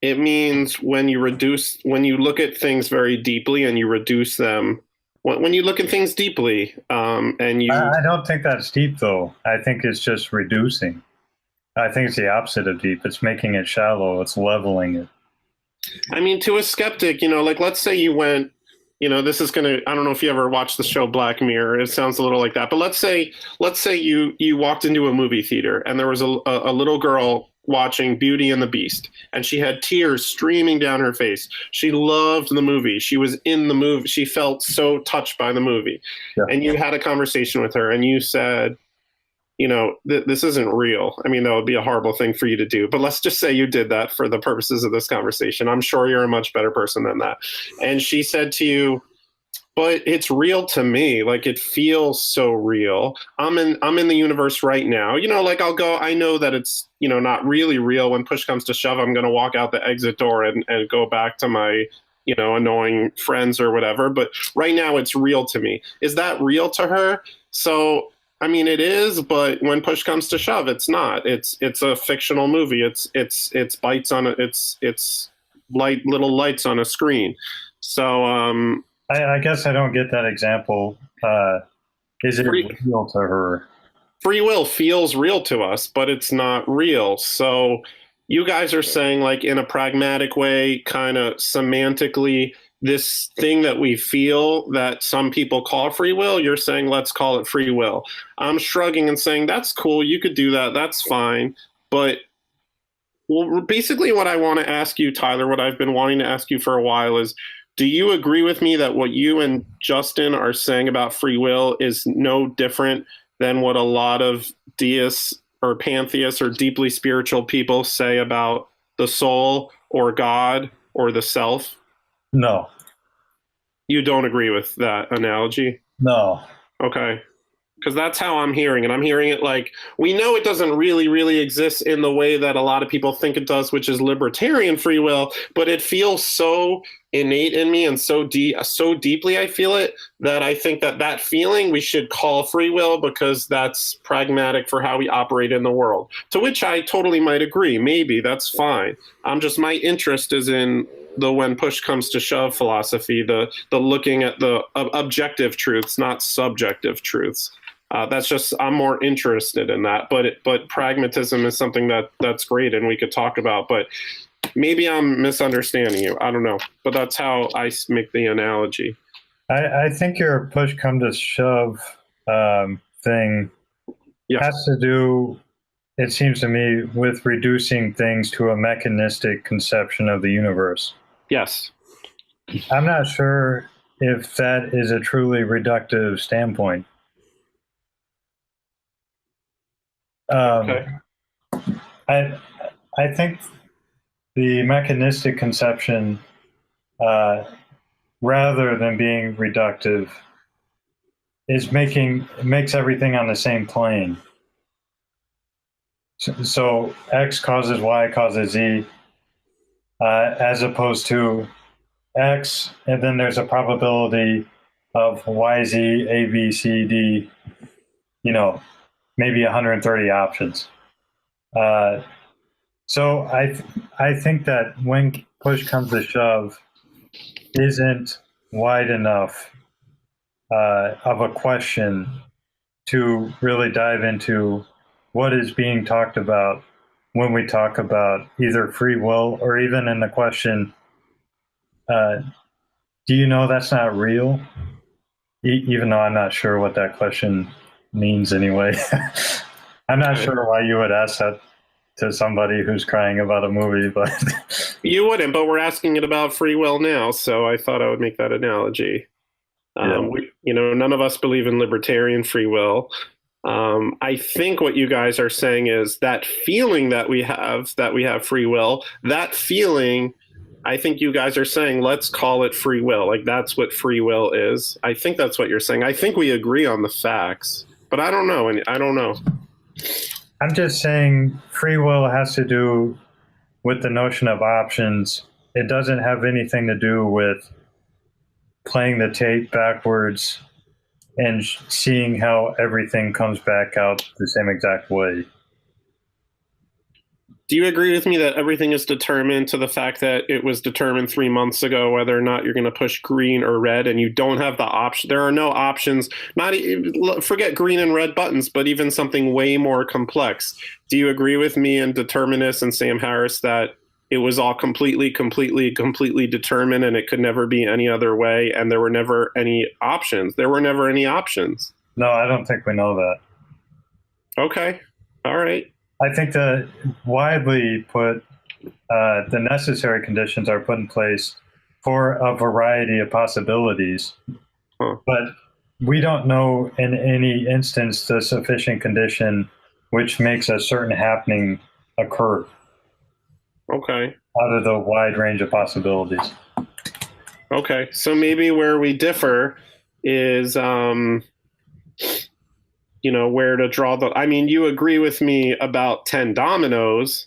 It means when you look at things very deeply and you reduce them. When you look at things deeply, and you. I don't think that's deep, though. I think it's just reducing. I think it's the opposite of deep. It's making it shallow. It's leveling it. I mean, to a skeptic, let's say you went. This is gonna. I don't know if you ever watched the show Black Mirror. It sounds a little like that. But let's say you walked into a movie theater and there was a little girl watching Beauty and the Beast, and she had tears streaming down her face. She loved the movie. She was in the movie. She felt so touched by the movie. Yeah. And you had a conversation with her, and you said, this isn't real. I mean, that would be a horrible thing for you to do, but let's just say you did that for the purposes of this conversation. I'm sure you're a much better person than that. And she said to you, but it's real to me. Like, it feels so real. I'm in the universe right now. Like, I know that it's, not really real. When push comes to shove, I'm going to walk out the exit door and go back to my, annoying friends or whatever. But right now it's real to me. Is that real to her? So, I mean, it is, but when push comes to shove, it's not. It's a fictional movie. It's bites on it. It's little lights on a screen. So, I guess I don't get that example. Is it real to her? Free will feels real to us, but it's not real. So you guys are saying, like, in a pragmatic way, kind of semantically, this thing that we feel that some people call free will, you're saying, let's call it free will. I'm shrugging and saying, that's cool. You could do that. That's fine. But basically what I want to ask you, Tylor, what I've been wanting to ask you for a while is, do you agree with me that what you and Justin are saying about free will is no different than what a lot of deists or pantheists or deeply spiritual people say about the soul or God or the self? No. You don't agree with that analogy? No. Okay. Because that's how I'm hearing it. I'm hearing it like, we know it doesn't really exist in the way that a lot of people think it does, which is libertarian free will, but it feels so innate in me and so deeply I feel it, that I think that feeling we should call free will, because that's pragmatic for how we operate in the world. To which I totally might agree. Maybe that's fine. My interest is in the when push comes to shove philosophy, the looking at the objective truths, not subjective truths. I'm more interested in that, but pragmatism is something that's great and we could talk about, but maybe I'm misunderstanding you. I don't know, but that's how I make the analogy. I think your push come to shove thing has to do, it seems to me, with reducing things to a mechanistic conception of the universe. Yes. I'm not sure if that is a truly reductive standpoint. Okay. I think the mechanistic conception, rather than being reductive, makes everything on the same plane. So X causes Y causes Z, as opposed to X, and then there's a probability of Y, Z, A, B, C, D, maybe 130 options. So I think that when push comes to shove isn't wide enough of a question to really dive into what is being talked about when we talk about either free will, or even in the question, do you know that's not real? Even though I'm not sure what that question means anyway. I'm not sure why you would ask that to somebody who's crying about a movie, but you wouldn't, but we're asking it about free will now, so I thought I would make that analogy. Yeah. None of us believe in libertarian free will. I think what you guys are saying is that feeling that we have free will, that feeling, I think you guys are saying, let's call it free will. Like, that's what free will is. I think that's what you're saying. I think we agree on the facts, but I don't know. I don't know. I'm just saying free will has to do with the notion of options. It doesn't have anything to do with playing the tape backwards and seeing how everything comes back out the same exact way. Do you agree with me that everything is determined to the fact that it was determined 3 months ago whether or not you're going to push green or red, and you don't have the option? There are no options. Forget green and red buttons, but even something way more complex. Do you agree with me and determinists and Sam Harris that it was all completely determined and it could never be any other way, and there were never any options? There were never any options. No, I don't think we know that. Okay. All right. I think that widely put, the necessary conditions are put in place for a variety of possibilities. Huh. But we don't know in any instance the sufficient condition which makes a certain happening occur Okay. out of the wide range of possibilities. Okay. So maybe where we differ is, where to draw the. I mean, you agree with me about 10 dominoes,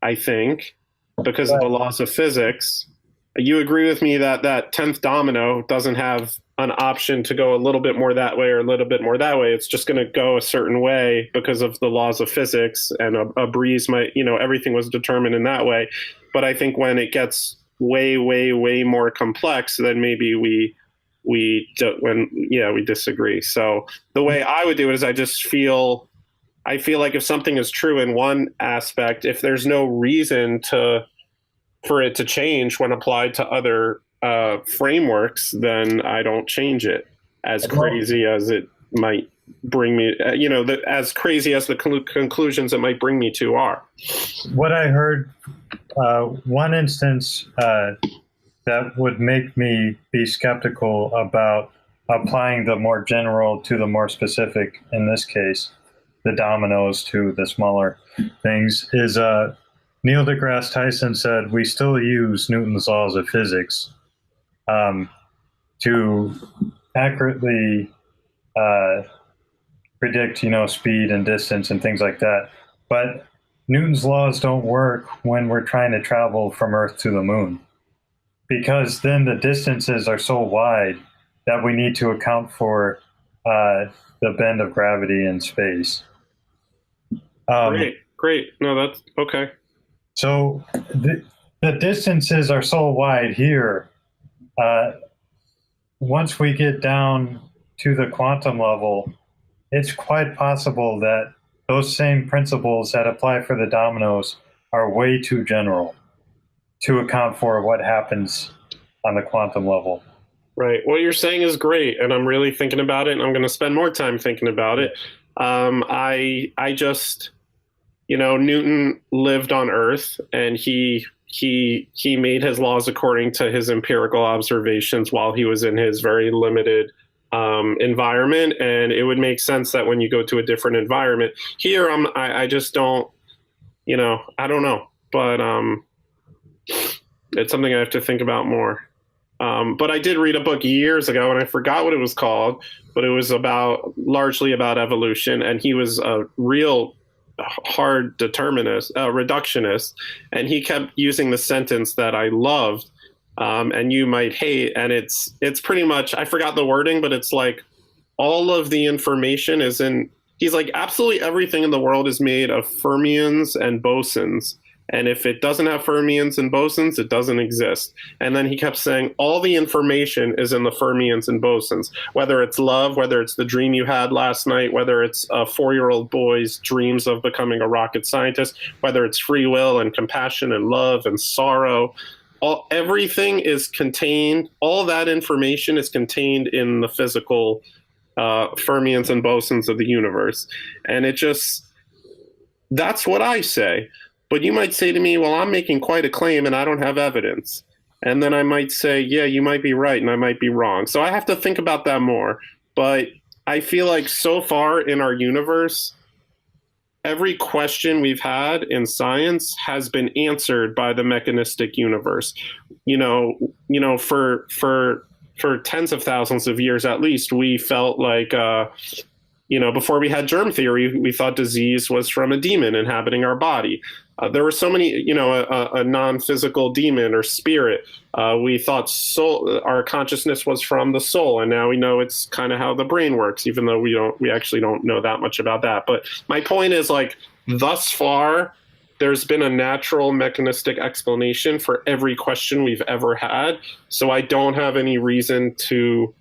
I think, because of the laws of physics. You agree with me that that 10th domino doesn't have an option to go a little bit more that way or a little bit more that way. It's just going to go a certain way because of the laws of physics, and a breeze might, everything was determined in that way. But I think when it gets way, way, way more complex, then maybe we disagree. So the way I would do it is I feel like if something is true in one aspect, if there's no reason for it to change when applied to other frameworks, then I don't change it. As crazy as it might bring me, as crazy as the conclusions it might bring me to are. What I heard, one instance that would make me be skeptical about applying the more general to the more specific, in this case, the dominoes to the smaller things, is Neil deGrasse Tyson said we still use Newton's laws of physics to accurately predict, speed and distance and things like that. But Newton's laws don't work when we're trying to travel from Earth to the moon, because then the distances are so wide that we need to account for the bend of gravity in space. Great. No, that's okay. So the distances are so wide here. Once we get down to the quantum level, it's quite possible that those same principles that apply for the dominoes are way too general to account for what happens on the quantum level. Right. What you're saying is great, and I'm really thinking about it, and I'm going to spend more time thinking about it. I just, Newton lived on Earth, and he made his laws according to his empirical observations while he was in his very limited environment, and it would make sense that when you go to a different environment here, I just don't, I don't know, but it's something I have to think about more. But I did read a book years ago, and I forgot what it was called, but it was largely about evolution, and he was a real hard reductionist, and he kept using the sentence that I loved, and you might hate, and it's pretty much, I forgot the wording, but it's like all of the information is in, he's like, absolutely everything in the world is made of fermions and bosons. And if it doesn't have fermions and bosons, it doesn't exist. And then he kept saying, all the information is in the fermions and bosons, whether it's love, whether it's the dream you had last night, whether it's a 4-year-old boy's dreams of becoming a rocket scientist, whether it's free will and compassion and love and sorrow. Everything is contained, all that information is contained in the physical fermions and bosons of the universe. And that's what I say. But you might say to me, well, I'm making quite a claim and I don't have evidence. And then I might say, yeah, you might be right and I might be wrong. So I have to think about that more. But I feel like so far in our universe, every question we've had in science has been answered by the mechanistic universe. For tens of thousands of years at least, we felt like before we had germ theory, we thought disease was from a demon inhabiting our body. There were so many, a non-physical demon or spirit. We thought our consciousness was from the soul, and now we know it's kind of how the brain works, even though we actually don't know that much about that. But my point is, like, thus far, there's been a natural mechanistic explanation for every question we've ever had. So I don't have any reason to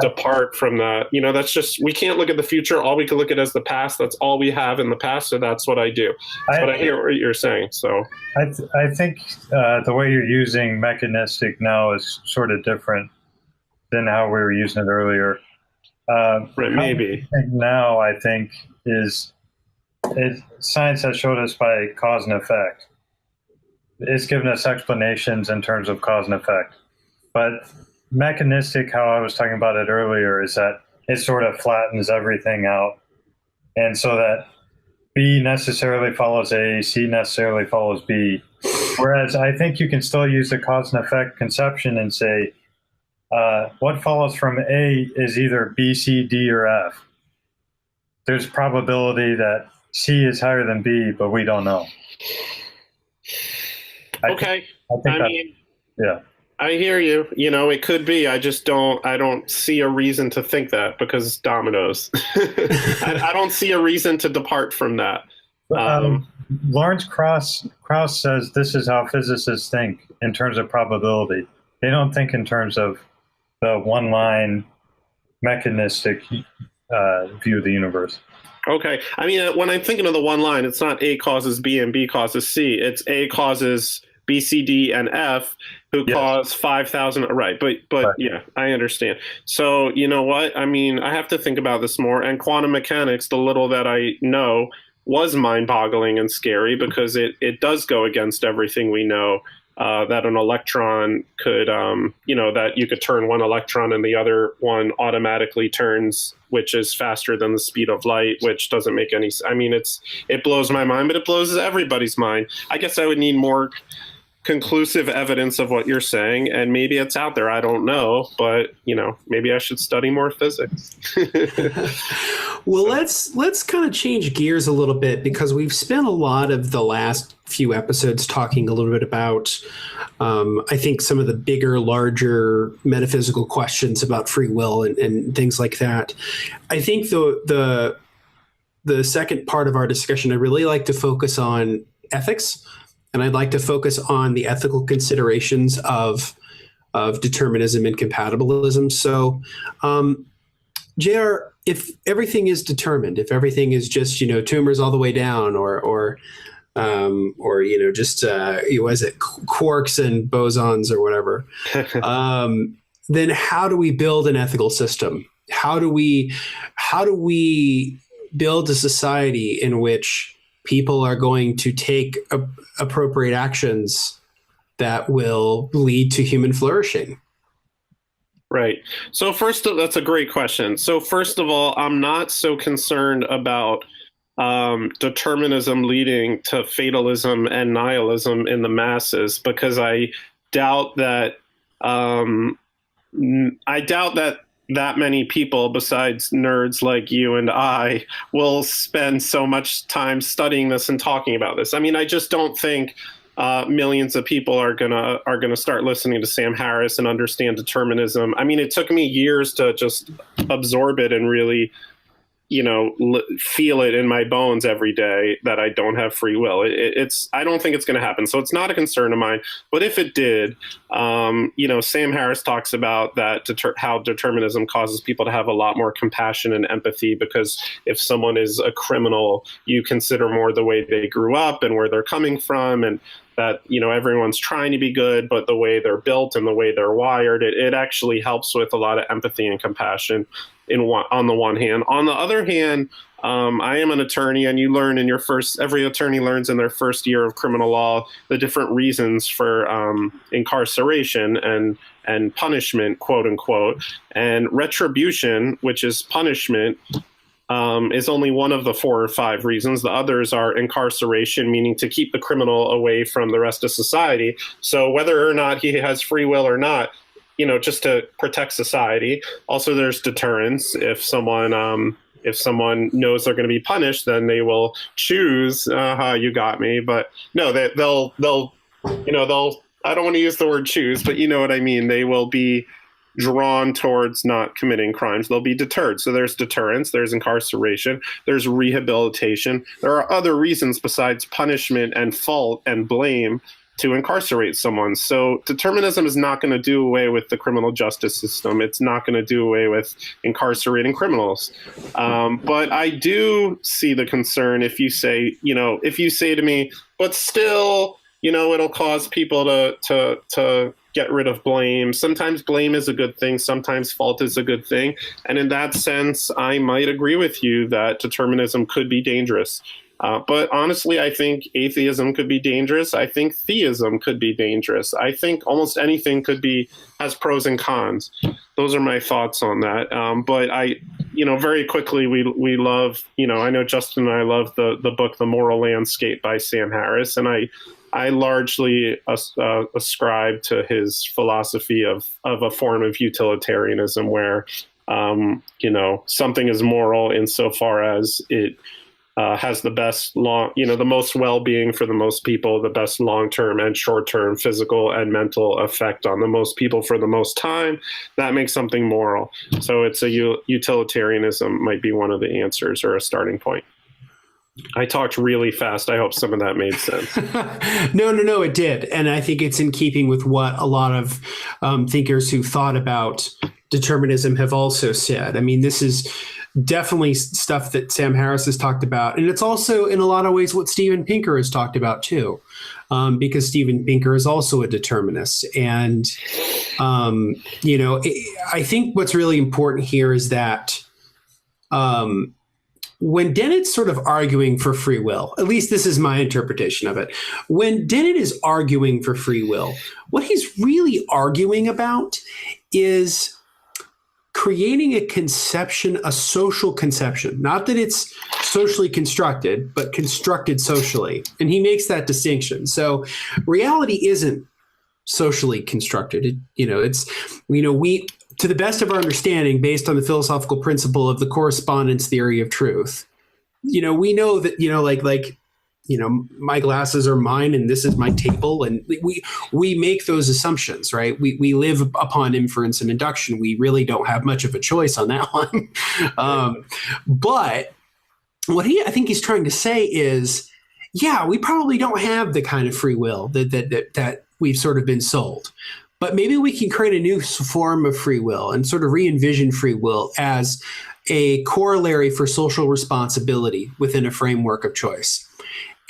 depart from that. That's just, we can't look at the future. All we can look at is the past. That's all we have in the past. So that's what I do. But I hear what you're saying. So I think the way you're using mechanistic now is sort of different than how we were using it earlier. Right, maybe. Now I think science has showed us by cause and effect. It's given us explanations in terms of cause and effect. But mechanistic, how I was talking about it earlier, is that it sort of flattens everything out. And so that B necessarily follows A, C necessarily follows B. Whereas I think you can still use the cause and effect conception and say, what follows from A is either B, C, D, or F. There's probability that C is higher than B, but we don't know. Okay. Yeah. I hear you. It could be. I don't see a reason to think that because it's dominoes. I don't see a reason to depart from that. Lawrence Krauss says this is how physicists think in terms of probability. They don't think in terms of the one-line mechanistic view of the universe. Okay. I mean, when I'm thinking of the one line, it's not A causes B and B causes C. It's A causes B, C, D, and F, who cause 5,000. Right. But right. Yeah, I understand. So, you know what? I mean, I have to think about this more. And quantum mechanics, the little that I know, was mind-boggling and scary because it does go against everything we know. That an electron could, that you could turn one electron and the other one automatically turns, which is faster than the speed of light, which doesn't make any sense. I mean, it blows my mind, but it blows everybody's mind. I guess I would need more conclusive evidence of what you're saying, and maybe it's out there. I don't know, but maybe I should study more physics. Well, let's kind of change gears a little bit because we've spent a lot of the last few episodes talking a little bit about, I think, some of the bigger, larger metaphysical questions about free will and things like that. I think the second part of our discussion, I'd really like to focus on ethics. And I'd like to focus on the ethical considerations of determinism and compatibilism. So, JR, if everything is determined, if everything is just tumors all the way down, or just what is it, quarks and bosons or whatever, then how do we build an ethical system? How do we build a society in which people are going to take appropriate actions that will lead to human flourishing? Right. So that's a great question. So first of all, I'm not so concerned about determinism leading to fatalism and nihilism in the masses, because I doubt that that many people, besides nerds like you and I, will spend so much time studying this and talking about this. I mean, I just don't think millions of people are gonna start listening to Sam Harris and understand determinism. I mean, it took me years to just absorb it and really, feel it in my bones every day that I don't have free will. I don't think it's going to happen. So it's not a concern of mine. But if it did, Sam Harris talks about that how determinism causes people to have a lot more compassion and empathy, because if someone is a criminal, you consider more the way they grew up and where they're coming from, and that everyone's trying to be good, but the way they're built and the way they're wired, it actually helps with a lot of empathy and compassion on the one hand. On the other hand, I am an attorney, and you learn every attorney learns in their first year of criminal law the different reasons for incarceration and punishment, quote unquote, and retribution, which is punishment, is only one of the 4 or 5 reasons. The others are incarceration, meaning to keep the criminal away from the rest of society. So whether or not he has free will or not, just to protect society. Also, there's deterrence. If someone knows they're going to be punished, then they will choose, you got me. But no, they'll I don't want to use the word choose, but you know what I mean. They will be drawn towards not committing crimes. They'll be deterred. So there's deterrence, there's incarceration, there's rehabilitation. There are other reasons besides punishment and fault and blame to incarcerate someone. So determinism is not going to do away with the criminal justice system. It's not going to do away with incarcerating criminals. But I do see the concern if you say to me, but still, it'll cause people to get rid of blame. Sometimes blame is a good thing. Sometimes fault is a good thing. And in that sense, I might agree with you that determinism could be dangerous. But honestly, I think atheism could be dangerous. I think theism could be dangerous. I think almost anything has pros and cons. Those are my thoughts on that. But very quickly, we love, I know Justin and I love the book The Moral Landscape by Sam Harris, and I largely ascribe to his philosophy of a form of utilitarianism where something is moral insofar as it has the best the most well-being for the most people, the best long-term and short-term physical and mental effect on the most people for the most time. That makes something moral. So it's a utilitarianism might be one of the answers or a starting point. I talked really fast. I hope some of that made sense. No, it did. And I think it's in keeping with what a lot of thinkers who thought about determinism have also said. I mean, this is definitely stuff that Sam Harris has talked about. And it's also in a lot of ways what Steven Pinker has talked about too, because Steven Pinker is also a determinist. And, I think what's really important here is that when Dennett's sort of arguing for free will, at least this is my interpretation of it, when Dennett is arguing for free will, what he's really arguing about is creating a conception, a social conception, not that it's socially constructed, but constructed socially. And he makes that distinction. So reality isn't socially constructed. We, to the best of our understanding, based on the philosophical principle of the correspondence theory of truth, we know that, my glasses are mine and this is my table. And we make those assumptions, right? We live upon inference and induction. We really don't have much of a choice on that one. But what I think he's trying to say is, yeah, we probably don't have the kind of free will that we've sort of been sold. But maybe we can create a new form of free will and sort of re-envision free will as a corollary for social responsibility within a framework of choice.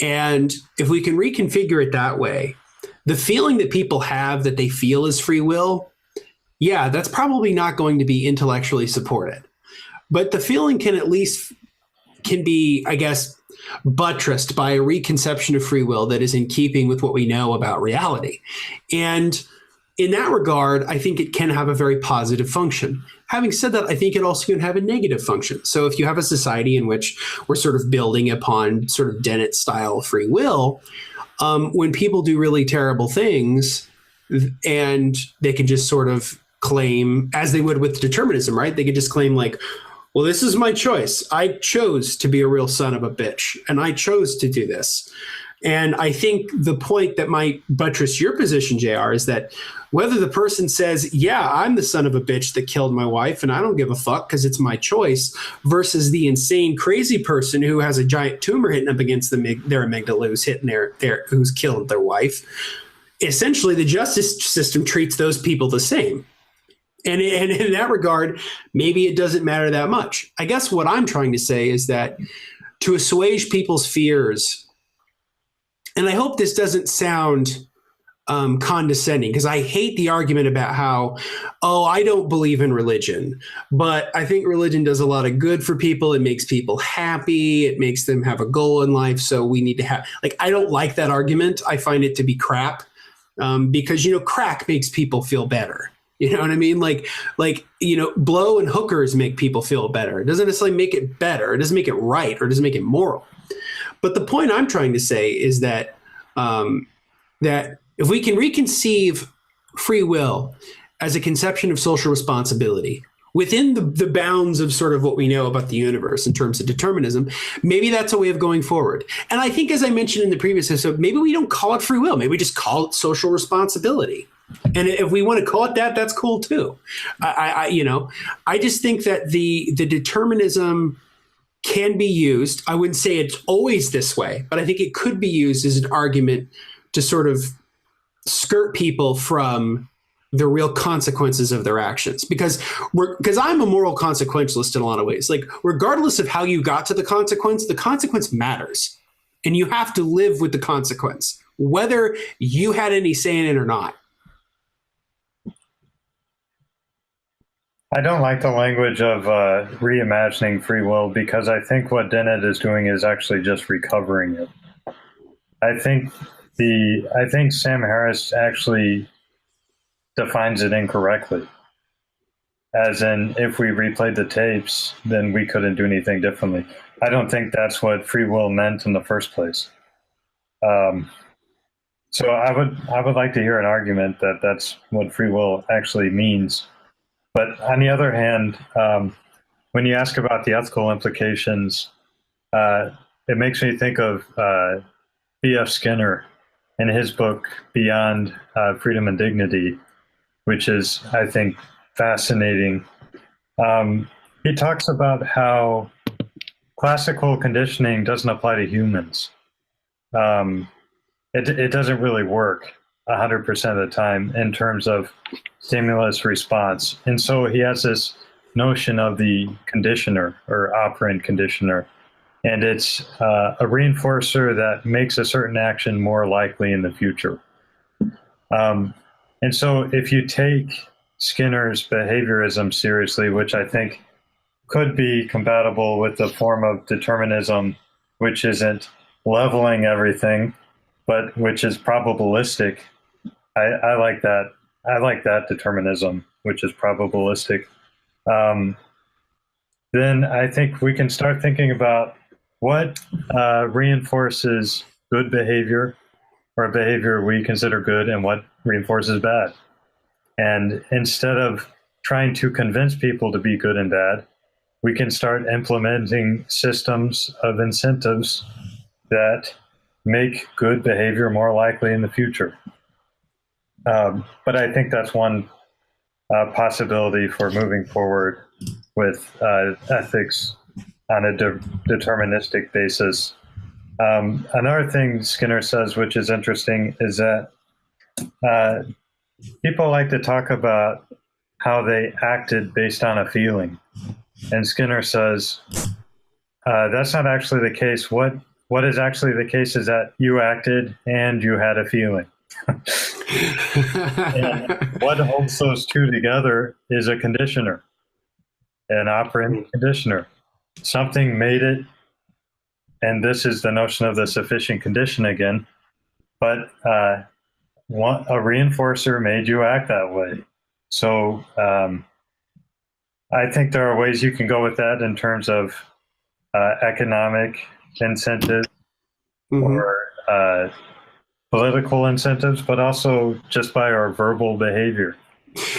And if we can reconfigure it that way, the feeling that people have that they feel is free will, yeah, that's probably not going to be intellectually supported. But the feeling can be, I guess, buttressed by a reconception of free will that is in keeping with what we know about reality. And in that regard, I think it can have a very positive function. Having said that, I think it also can have a negative function. So if you have a society in which we're sort of building upon sort of Dennett-style free will, when people do really terrible things, and they can just sort of claim, as they would with determinism, right? They could just claim like, well, this is my choice. I chose to be a real son of a bitch, and I chose to do this. And I think the point that might buttress your position, JR, is that whether the person says, yeah, I'm the son of a bitch that killed my wife and I don't give a fuck because it's my choice, versus the insane, crazy person who has a giant tumor hitting up against their amygdala, who's hitting who's killed their wife. Essentially, the justice system treats those people the same. And in that regard, maybe it doesn't matter that much. I guess what I'm trying to say is that to assuage people's fears, and I hope this doesn't sound condescending, because I hate the argument about how, I don't believe in religion, but I think religion does a lot of good for people. It makes people happy. It makes them have a goal in life. So we need to have, I don't like that argument. I find it to be crap because, crack makes people feel better. You know what I mean? Blow and hookers make people feel better. It doesn't necessarily make it better. It doesn't make it right, or it doesn't make it moral. But the point I'm trying to say is that that if we can reconceive free will as a conception of social responsibility within the bounds of sort of what we know about the universe in terms of determinism, maybe that's a way of going forward. And I think, as I mentioned in the previous episode, maybe we don't call it free will. Maybe we just call it social responsibility. And if we want to call it that, that's cool too. I just think that the determinism can be used. I wouldn't say it's always this way, but I think it could be used as an argument to sort of skirt people from the real consequences of their actions. Because I'm a moral consequentialist in a lot of ways. Regardless of how you got to the consequence matters. And you have to live with the consequence, whether you had any say in it or not. I don't like the language of reimagining free will, because I think what Dennett is doing is actually just recovering it. I think Sam Harris actually defines it incorrectly. as in if we replayed the tapes, then we couldn't do anything differently. I don't think that's what free will meant in the first place. So I would like to hear an argument that that's what free will actually means. But on the other hand, when you ask about the ethical implications, it makes me think of B.F. Skinner in his book Beyond Freedom and Dignity, which is, I think, fascinating. He talks about how classical conditioning doesn't apply to humans. It doesn't really work 100% of the time in terms of stimulus response. And so he has this notion of the conditioner or operant conditioner. And it's a reinforcer that makes a certain action more likely in the future. And so if you take Skinner's behaviorism seriously, which I think could be compatible with the form of determinism, which isn't leveling everything, but which is probabilistic. I like that. I like that determinism, which is probabilistic. Then I think we can start thinking about what reinforces good behavior or behavior we consider good and what reinforces bad. And instead of trying to convince people to be good and bad, we can start implementing systems of incentives that make good behavior more likely in the future. But I think that's one possibility for moving forward with ethics on a deterministic basis. Another thing Skinner says, which is interesting, is that people like to talk about how they acted based on a feeling. And Skinner says, that's not actually the case. What is actually the case is that you acted and you had a feeling. And what holds those two together is a conditioner, an operant conditioner. Something made it, and this is the notion of the sufficient condition again, but a reinforcer made you act that way. So I think there are ways you can go with that in terms of economic incentives or political incentives, but also just by our verbal behavior.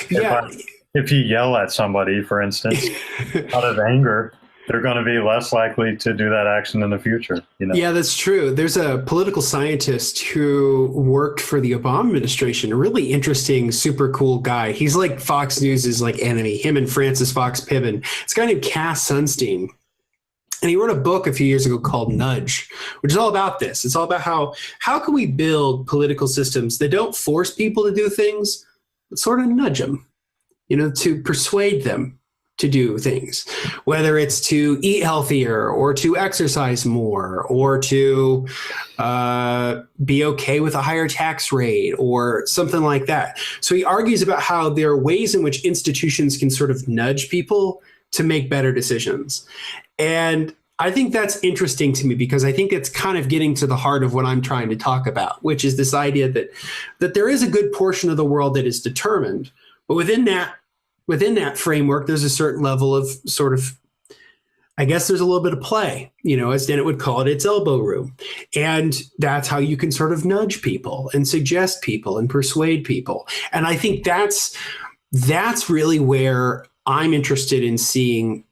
Yeah. If you yell at somebody, for instance, out of anger, they're going to be less likely to do that action in the future. Yeah, that's true. There's a political scientist who worked for the Obama administration, a really interesting, super cool guy. He's like Fox News's like enemy, him and Francis Fox Piven. It's a guy named Cass Sunstein. And he wrote a book a few years ago called Nudge, which is all about this. It's all about how can we build political systems that don't force people to do things, but sort of nudge them, to persuade them to do things, whether it's to eat healthier or to exercise more or to be okay with a higher tax rate or something like that. So he argues about how there are ways in which institutions can sort of nudge people to make better decisions. And I think that's interesting to me because I think it's kind of getting to the heart of what I'm trying to talk about, which is this idea that there is a good portion of the world that is determined, but within that framework, there's a certain level of sort of, I guess there's a little bit of play, as Dennett would call it, it's elbow room. And that's how you can sort of nudge people and suggest people and persuade people. And I think that's really where I'm interested in seeing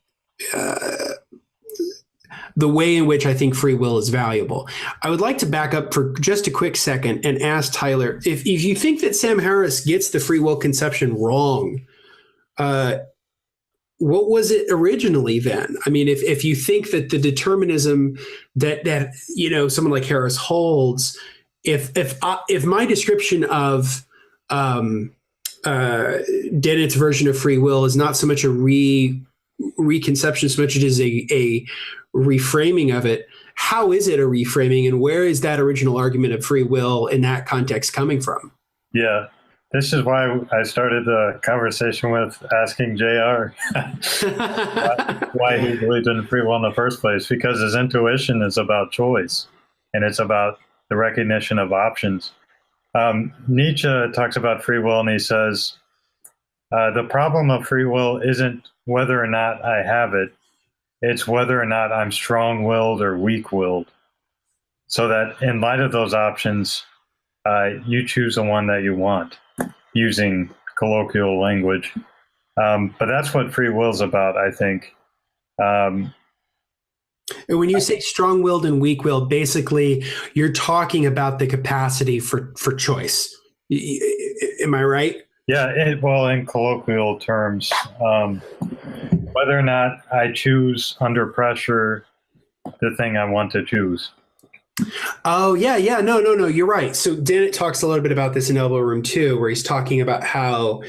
the way in which I think free will is valuable. I would like to back up for just a quick second and ask Tylor, if you think that Sam Harris gets the free will conception wrong, what was it originally then? I mean, if you think that the determinism that someone like Harris holds, if my description of Dennett's version of free will is not so much a reconception so much as it is a reframing of it, how is it a reframing and where is that original argument of free will in that context coming from? Yeah, this is why I started the conversation with asking JR why he believed in free will in the first place, because his intuition is about choice and it's about the recognition of options. Nietzsche talks about free will and he says, The problem of free will isn't whether or not I have it, it's whether or not I'm strong-willed or weak-willed. So that in light of those options, you choose the one that you want, using colloquial language. But that's what free will is about, I think. And when you say strong-willed and weak-willed, basically you're talking about the capacity for choice. Am I right? Yeah, well, in colloquial terms, whether or not I choose under pressure the thing I want to choose. Oh, yeah. No, you're right. So Dennett talks a little bit about this in Elbow Room 2, where he's talking about how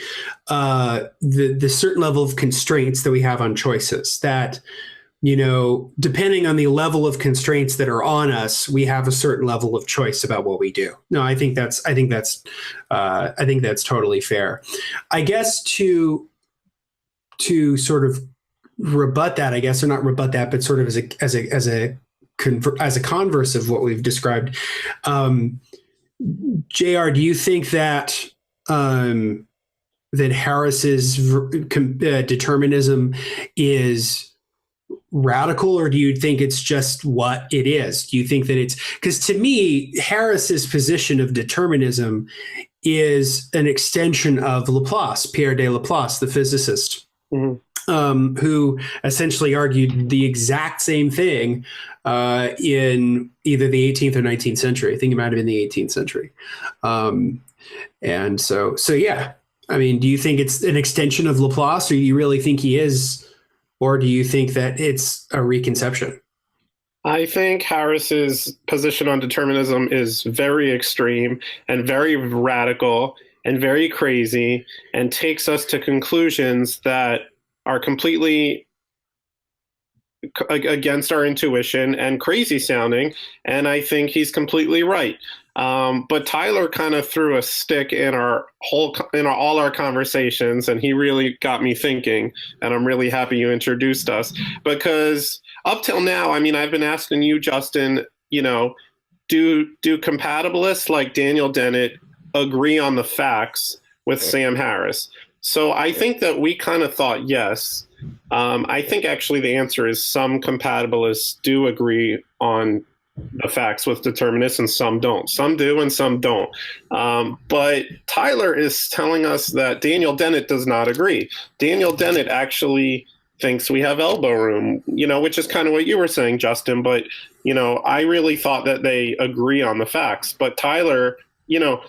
the certain level of constraints that we have on choices, that, depending on the level of constraints that are on us, we have a certain level of choice about what we do. No, I think that's totally fair. I guess to sort of rebut that, I guess, or not rebut that, but sort of as a converse of what we've described, JR, do you think that that Harris's determinism is radical, or do you think it's just what it is? Do you think that it's, because to me, Harris's position of determinism is an extension of Laplace, Pierre de Laplace, the physicist, who essentially argued the exact same thing in either the 18th or 19th century. I think it might have been the 18th century. And so yeah, I mean, do you think it's an extension of Laplace, or you really think he is, or do you think that it's a reconception? I think Harris's position on determinism is very extreme and very radical and very crazy, and takes us to conclusions that are completely against our intuition and crazy sounding. And I think he's completely right. But Tylor kind of threw a stick in all our conversations, and he really got me thinking. And I'm really happy you introduced us, because up till now, I mean, I've been asking you, Justin, do compatibilists like Daniel Dennett agree on the facts with Sam Harris? So I think that we kind of thought yes. I think actually the answer is some compatibilists do agree on the facts with determinists, and some don't. Some do and some don't. But Tylor is telling us that Daniel Dennett does not agree. Daniel Dennett actually thinks we have elbow room, which is kind of what you were saying, Justin. But, I really thought that they agree on the facts. But Tylor,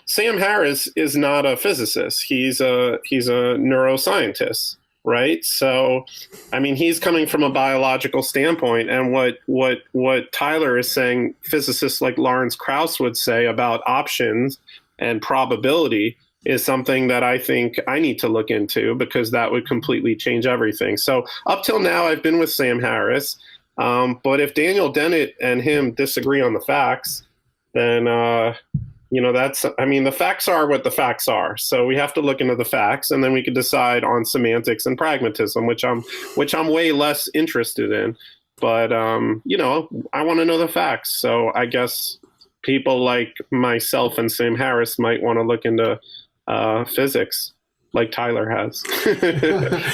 Sam Harris is not a physicist. He's a neuroscientist. Right. So, I mean, he's coming from a biological standpoint, and what Tylor is saying, physicists like Lawrence Krauss would say about options and probability, is something that I think I need to look into, because that would completely change everything. So up till now, I've been with Sam Harris. But if Daniel Dennett and him disagree on the facts, then the facts are what the facts are. So we have to look into the facts, and then we can decide on semantics and pragmatism, which I'm way less interested in. But, I want to know the facts. So I guess people like myself and Sam Harris might want to look into physics, like Tylor has.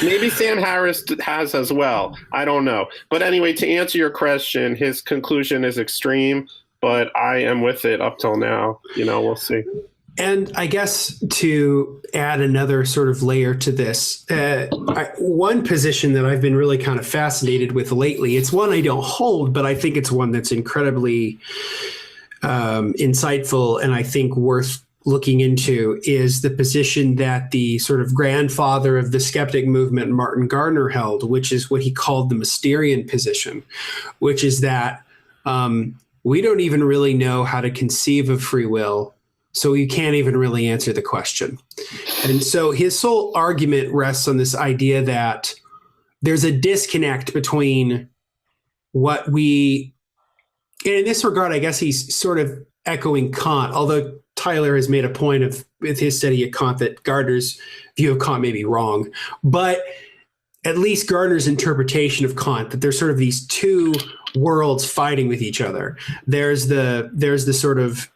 Maybe Sam Harris has as well. I don't know. But anyway, to answer your question, his conclusion is extreme, but I am with it up till now. We'll see. And I guess to add another sort of layer to this, one position that I've been really kind of fascinated with lately, it's one I don't hold, but I think it's one that's incredibly insightful and I think worth looking into, is the position that the sort of grandfather of the skeptic movement, Martin Gardner, held, which is what he called the Mysterian position, which is that we don't even really know how to conceive of free will, so you can't even really answer the question. And so his sole argument rests on this idea that there's a disconnect between what we, and in this regard, I guess he's sort of echoing Kant, although Tylor has made a point of, with his study of Kant, that Gardner's view of Kant may be wrong, but at least Gardner's interpretation of Kant, that there's sort of these two worlds fighting with each other. There's the sort of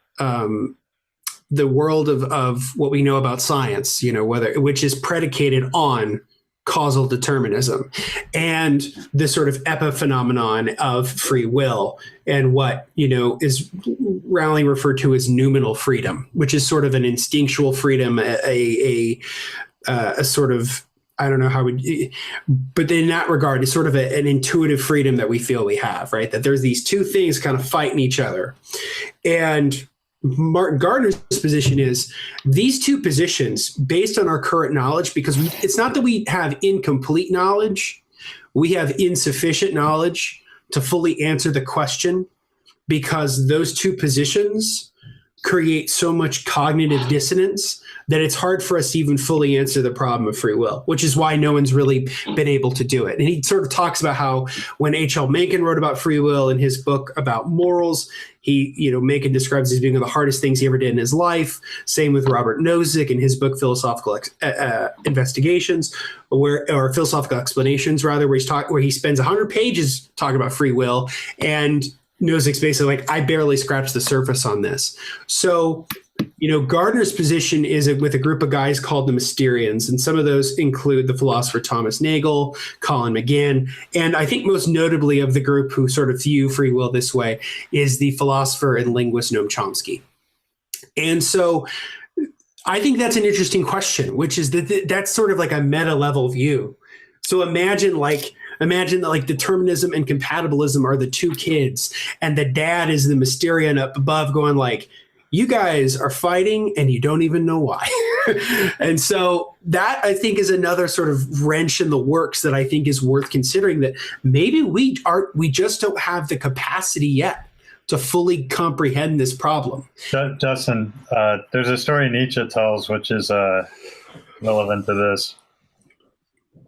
the world of what we know about science, which is predicated on causal determinism and the sort of epiphenomenon of free will and what, is roundly referred to as noumenal freedom, which is sort of an instinctual freedom, a sort of, I don't know how but in that regard, it's sort of an intuitive freedom that we feel we have, right? That there's these two things kind of fighting each other. And Martin Gardner's position is these two positions, based on our current knowledge, because it's not that we have incomplete knowledge, we have insufficient knowledge to fully answer the question, because those two positions create so much cognitive dissonance that it's hard for us to even fully answer the problem of free will, which is why no one's really been able to do it. And he sort of talks about how when H.L. Mencken wrote about free will in his book about morals, Mencken describes it as being one of the hardest things he ever did in his life. Same with Robert Nozick in his book Philosophical Investigations, or Philosophical Explanations, rather, where he spends 100 pages talking about free will, and Nozick's basically like, I barely scratched the surface on this. So, Gardner's position is with a group of guys called the Mysterians, and some of those include the philosopher Thomas Nagel, Colin McGinn, and I think most notably of the group who sort of view free will this way is the philosopher and linguist Noam Chomsky. And so I think that's an interesting question, which is that's sort of like a meta level view. So imagine that like determinism and compatibilism are the two kids, and the dad is the Mysterian up above going like, you guys are fighting and you don't even know why. And so that, I think, is another sort of wrench in the works that I think is worth considering, that maybe we just don't have the capacity yet to fully comprehend this problem. Justin, there's a story Nietzsche tells, which is relevant to this.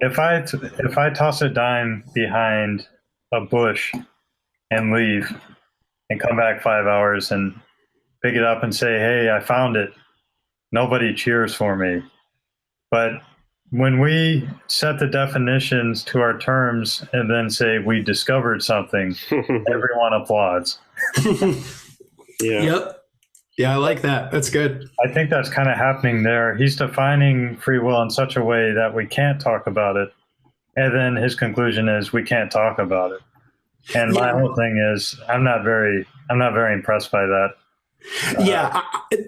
If I toss a dime behind a bush and leave and come back 5 hours and pick it up and say, hey, I found it, nobody cheers for me. But when we set the definitions to our terms and then say we discovered something, everyone applauds. Yeah. Yep. Yeah, I like that. That's good. I think that's kind of happening there. He's defining free will in such a way that we can't talk about it. And then his conclusion is we can't talk about it. And my whole thing is I'm not very impressed by that.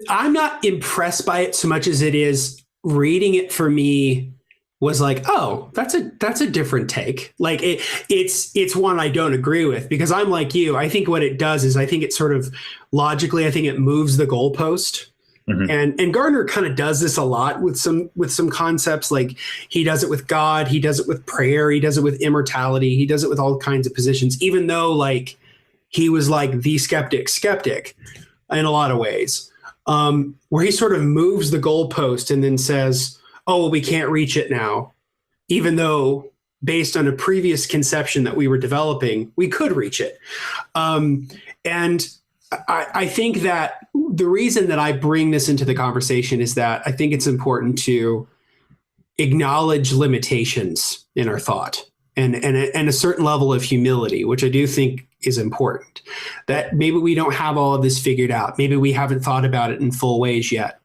I'm not impressed by it so much as it is reading it for me was like, oh, that's a different take. Like it's one I don't agree with, because I'm like you. I think what it does is I think it sort of logically, I think it moves the goalpost. Mm-hmm. And Gardner kind of does this a lot with some concepts. Like he does it with God, he does it with prayer, he does it with immortality, he does it with all kinds of positions, even though like he was like the skeptic in a lot of ways, where he sort of moves the goalpost and then says, oh, well, we can't reach it now, even though based on a previous conception that we were developing, we could reach it. And I think that the reason that I bring this into the conversation is that I think it's important to acknowledge limitations in our thought and a certain level of humility, which I do think is important. That maybe we don't have all of this figured out. Maybe we haven't thought about it in full ways yet.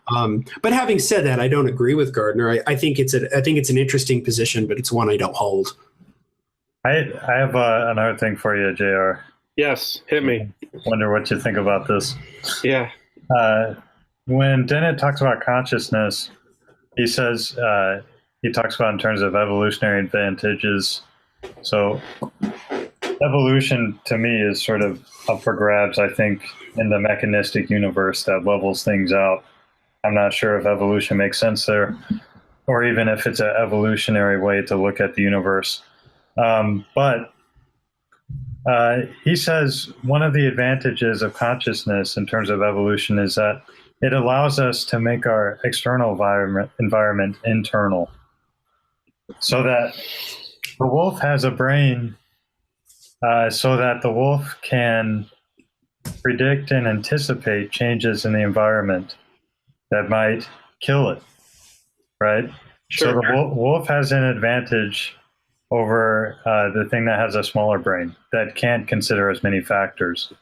But having said that, I don't agree with Gardner. I think it's an interesting position, but it's one I don't hold. I have another thing for you, JR. Yes, hit me. Wonder what you think about this. Yeah. When Dennett talks about consciousness, he says he talks about in terms of evolutionary advantages. So evolution to me is sort of up for grabs, I think, in the mechanistic universe that levels things out. I'm not sure if evolution makes sense there, or even if it's an evolutionary way to look at the universe. But he says one of the advantages of consciousness in terms of evolution is that it allows us to make our external environment internal, so that the wolf has a brain, so that the wolf can predict and anticipate changes in the environment that might kill it, right? Sure. So the wolf has an advantage over the thing that has a smaller brain that can't consider as many factors.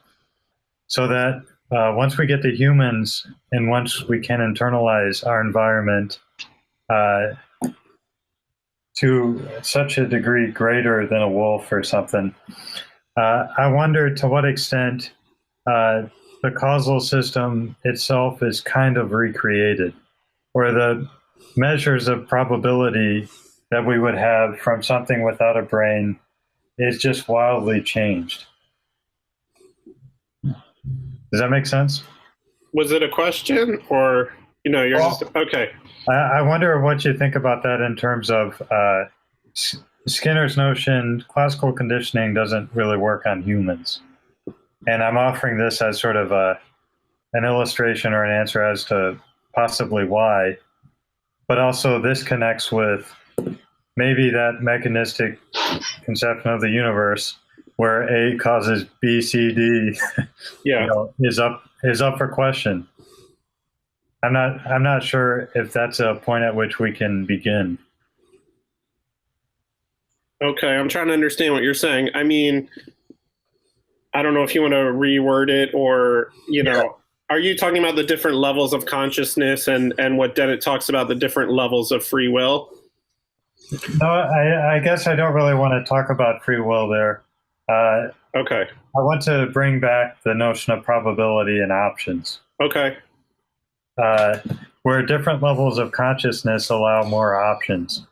So that once we get to humans and once we can internalize our environment to such a degree greater than a wolf or something, I wonder to what extent the causal system itself is kind of recreated, where the measures of probability that we would have from something without a brain is just wildly changed. Does that make sense? Was it a question, or you're just okay? I wonder what you think about that in terms of Skinner's notion. Classical conditioning doesn't really work on humans, and I'm offering this as sort of an illustration or an answer as to possibly why. But also, this connects with maybe that mechanistic conception of the universe, where A causes B, C, D, is up for question. I'm not sure if that's a point at which we can begin. Okay, I'm trying to understand what you're saying. I mean, I don't know if you want to reword it, or are you talking about the different levels of consciousness and what Dennett talks about, the different levels of free will? No, I guess I don't really want to talk about free will there. Okay. I want to bring back the notion of probability and options. Okay. Where different levels of consciousness allow more options.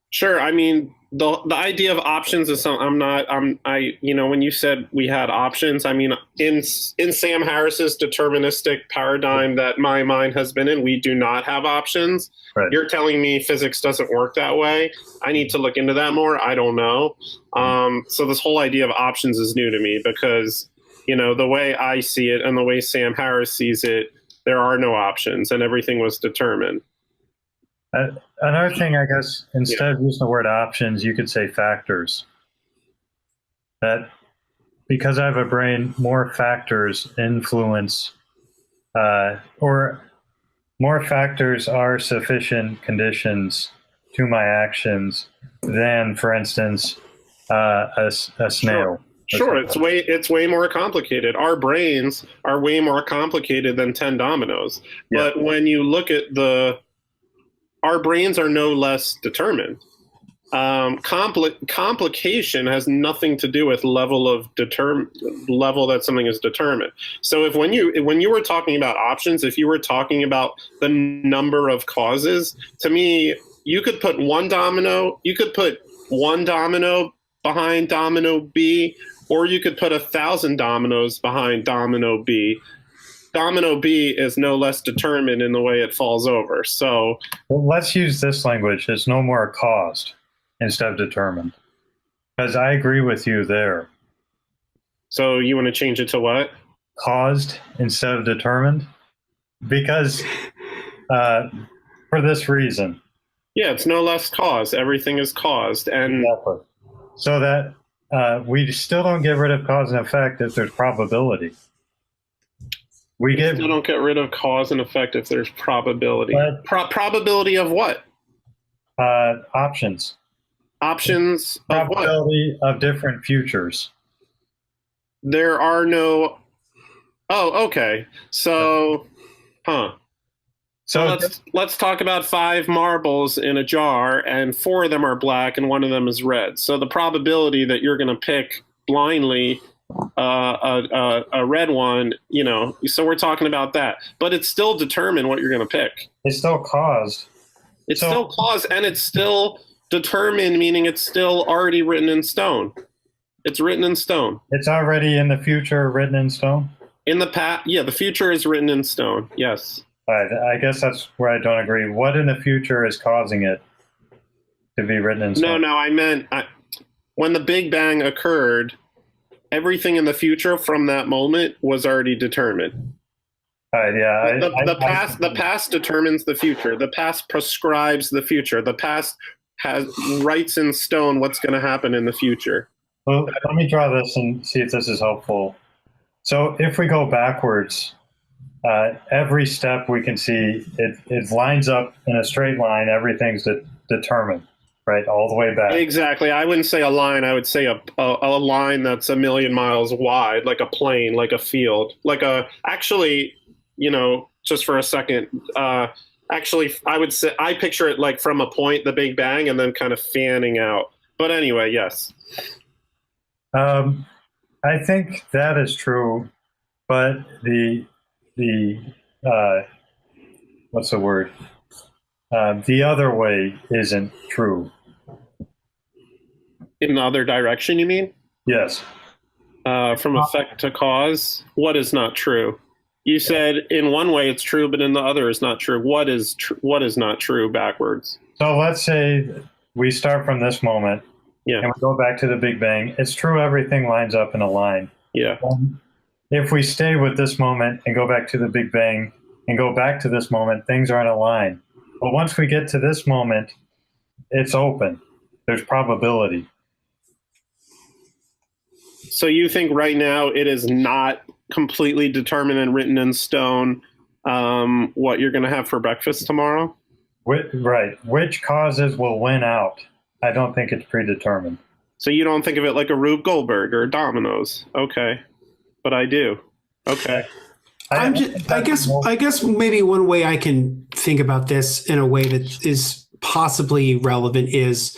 Sure. I mean, the idea of options is something when you said we had options, I mean, in Sam Harris's deterministic paradigm that my mind has been in, we do not have options. Right. You're telling me physics doesn't work that way. I need to look into that more. I don't know. So this whole idea of options is new to me because, the way I see it and the way Sam Harris sees it, there are no options and everything was determined. Another thing, I guess, instead of using the word options, you could say factors. That because I have a brain, more factors influence, or more factors are sufficient conditions to my actions than, for instance, a snail. Sure, it's way more complicated. Our brains are way more complicated than 10 dominoes. Yeah. But when you look at our brains are no less determined. Complication has nothing to do with level that something is determined. So if when you were talking about options, if you were talking about the number of causes, to me, you could put one domino behind domino B, or you could put 1,000 dominoes behind domino B. Domino B is no less determined in the way it falls over. So let's use this language. It's no more caused instead of determined. Because I agree with you there. So you want to change it to what? Caused instead of determined? Because for this reason. Yeah, it's no less caused. Everything is caused. And exactly. So that we still don't get rid of cause and effect if there's probability. We still don't get rid of cause and effect if there's probability. Probability of what? Options. Options of what? Probability of different futures. There are no... Oh, okay. So, So let's talk about 5 marbles in a jar, and 4 of them are black and 1 of them is red. So the probability that you're going to pick blindly a red one, so we're talking about that. But it's still determined what you're going to pick. It's still caused. It's still caused, and it's still determined, meaning it's still already written in stone. It's written in stone. It's already in the future written in stone? In the past, yeah, the future is written in stone, yes. I guess that's where I don't agree. What in the future is causing it to be written in stone? No, I meant when the Big Bang occurred, everything in the future from that moment was already determined. All right, yeah. The past determines the future. The past prescribes the future. The past writes in stone what's going to happen in the future. Well, let me draw this and see if this is helpful. So if we go backwards, every step we can see, it lines up in a straight line. Everything's determined. right? All the way back. Exactly. I wouldn't say a line. I would say a line that's a million miles wide, like a plane, like a field, like a, actually, just for a second, actually, I would say, I picture it like from a point, the Big Bang, and then kind of fanning out. But anyway, yes. I think that is true, but the what's the word? The other way isn't true. In the other direction, you mean? Yes. From effect to cause, what is not true? You said in one way it's true, but in the other is not true. What is not true backwards? So let's say we start from this moment, and we go back to the Big Bang. It's true, everything lines up in a line. Yeah. If we stay with this moment and go back to the Big Bang and go back to this moment, things are in a line. But once we get to this moment, it's open. There's probability. So you think right now it is not completely determined and written in stone what you're going to have for breakfast tomorrow? Right. Which causes will win out? I don't think it's predetermined. So you don't think of it like a Rube Goldberg or Domino's? Okay. But I do. Okay. I guess maybe one way I can think about this in a way that is possibly relevant is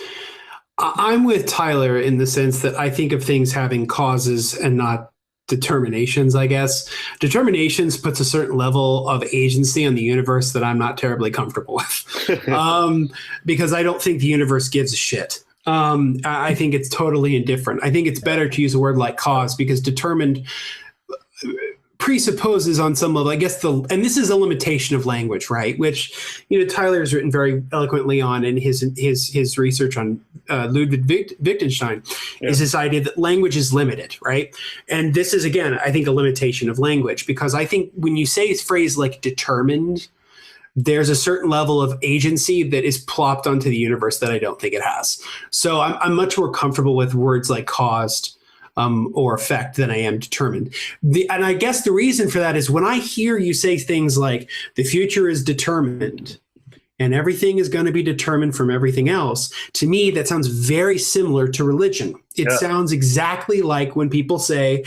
I'm with Tyler in the sense that I think of things having causes and not determinations, I guess. Determinations puts a certain level of agency on the universe that I'm not terribly comfortable with because I don't think the universe gives a shit. I think it's totally indifferent. I think it's better to use a word like cause because determined presupposes on some level, I guess and this is a limitation of language, right? Which, Tyler has written very eloquently on in his research on Ludwig Wittgenstein, is this idea that language is limited, right? And this is, again, I think a limitation of language because I think when you say a phrase like determined, there's a certain level of agency that is plopped onto the universe that I don't think it has. So I'm much more comfortable with words like caused, or effect than I am determined. And I guess the reason for that is when I hear you say things like the future is determined and everything is going to be determined from everything else, to me, that sounds very similar to religion. It sounds exactly like when people say,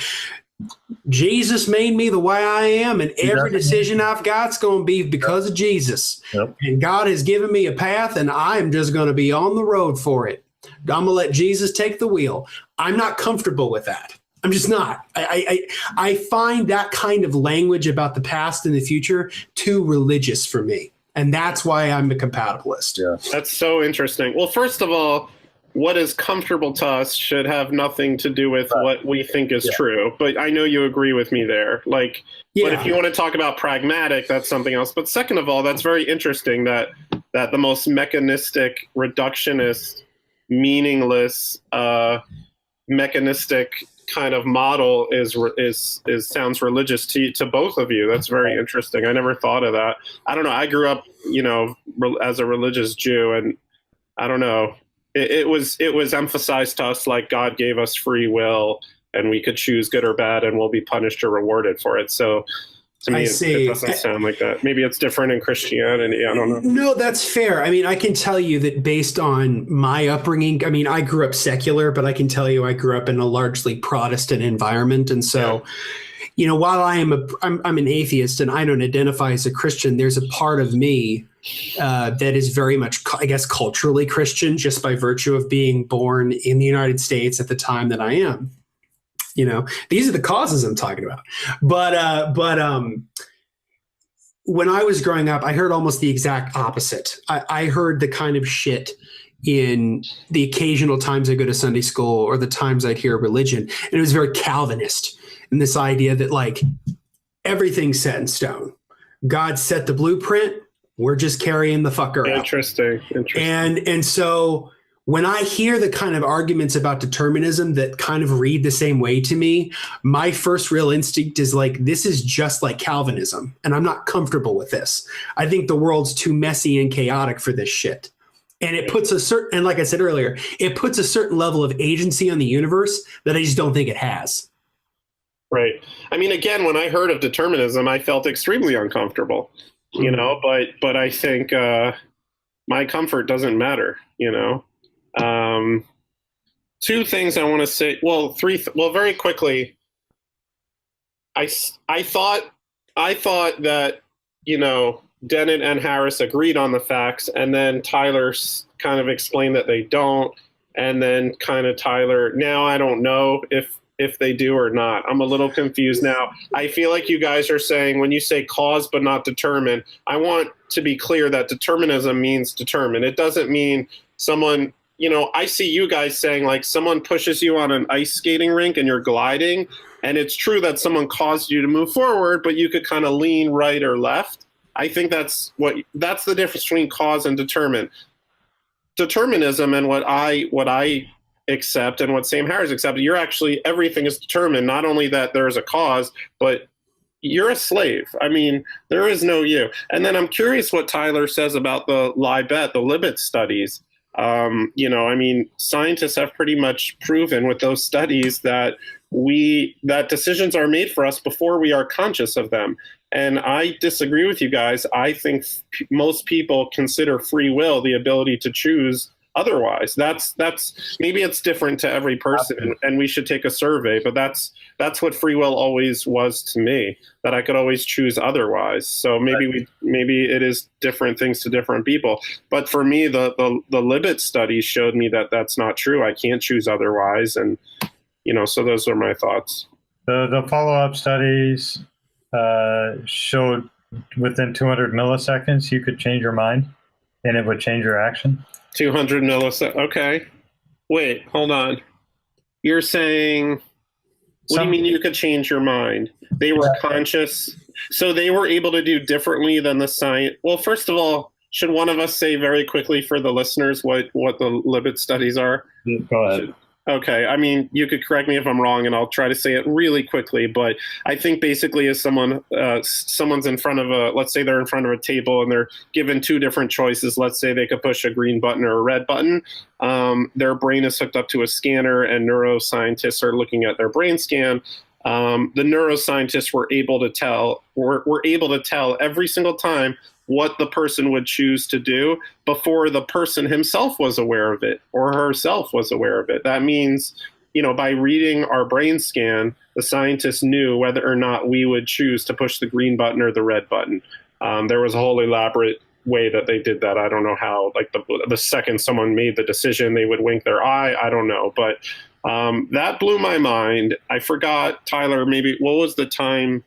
Jesus made me the way I am, and every decision I've got's going to be because of Jesus. Yep. And God has given me a path, and I'm just going to be on the road for it. I'm going to let Jesus take the wheel. I'm not comfortable with that. I'm just not. I find that kind of language about the past and the future too religious for me. And that's why I'm a compatibilist. Yeah. That's so interesting. Well, first of all, what is comfortable to us should have nothing to do with what we think is true. But I know you agree with me there. But if you want to talk about pragmatic, that's something else. But second of all, that's very interesting that the most mechanistic, reductionist, meaningless, mechanistic kind of model is sounds religious to both of you. That's very interesting. I never thought of that. I don't know. I grew up, as a religious Jew, and I don't know. It was emphasized to us like God gave us free will and we could choose good or bad and we'll be punished or rewarded for it. So to me, it doesn't sound like that. Maybe it's different in Christianity. I don't know. No, that's fair. I mean, I can tell you that based on my upbringing, I mean, I grew up secular, but I can tell you I grew up in a largely Protestant environment. And so, while I'm an atheist and I don't identify as a Christian, there's a part of me that is very much, I guess, culturally Christian just by virtue of being born in the United States at the time that I am. These are the causes I'm talking about. But when I was growing up, I heard almost the exact opposite. I heard the kind of shit in the occasional times I go to Sunday school or the times I'd hear religion. And it was very Calvinist in this idea that everything's set in stone. God set the blueprint. We're just carrying the fucker out. Interesting. And so when I hear the kind of arguments about determinism that kind of read the same way to me, my first real instinct is this is just like Calvinism, and I'm not comfortable with this. I think the world's too messy and chaotic for this shit. And it puts and like I said earlier, it puts a certain level of agency on the universe that I just don't think it has. Right. I mean, again, when I heard of determinism, I felt extremely uncomfortable, but I think my comfort doesn't matter, Two things I want to say. Well, very quickly. I thought that, Dennett and Harris agreed on the facts, and then Tyler kind of explained that they don't, and then kind of Tyler. Now I don't know if they do or not. I'm a little confused now. I feel like you guys are saying when you say cause but not determine, I want to be clear that determinism means determine. It doesn't mean someone, I see you guys saying like someone pushes you on an ice skating rink and you're gliding, and it's true that someone caused you to move forward, but you could kind of lean right or left. I think that's the difference between cause and determine. Determinism and what I accept and what Sam Harris accepted, you're actually, everything is determined. Not only that there's a cause, but you're a slave. I mean, there is no you. And then I'm curious what Tyler says about the Libet studies. Scientists have pretty much proven with those studies that decisions are made for us before we are conscious of them. And I disagree with you guys. I think most people consider free will the ability to choose otherwise. That's maybe it's different to every person, and we should take a survey, but that's what free will always was to me, that I could always choose otherwise. So maybe it is different things to different people. But for me, the Libet studies showed me that that's not true. I can't choose otherwise. And, so those are my thoughts. The follow-up studies showed within 200 milliseconds, you could change your mind and it would change your action. 200 milliseconds. Okay. Wait, hold on. You're saying, what do you mean you could change your mind? They were conscious. So they were able to do differently than the science. Well, first of all, should one of us say very quickly for the listeners what the Libet studies are? Go ahead. Okay. I mean, you could correct me if I'm wrong, and I'll try to say it really quickly. But I think basically if someone's in front of let's say they're in front of a table and they're given two different choices. Let's say they could push a green button or a red button. Their brain is hooked up to a scanner, and neuroscientists are looking at their brain scan. The neuroscientists were able to tell every single time what the person would choose to do before the person himself was aware of it or herself was aware of it. That means, by reading our brain scan, the scientists knew whether or not we would choose to push the green button or the red button. There was a whole elaborate way that they did that. I don't know how, like the second someone made the decision, they would wink their eye. I don't know. But that blew my mind. I forgot, Tyler, maybe what was the time?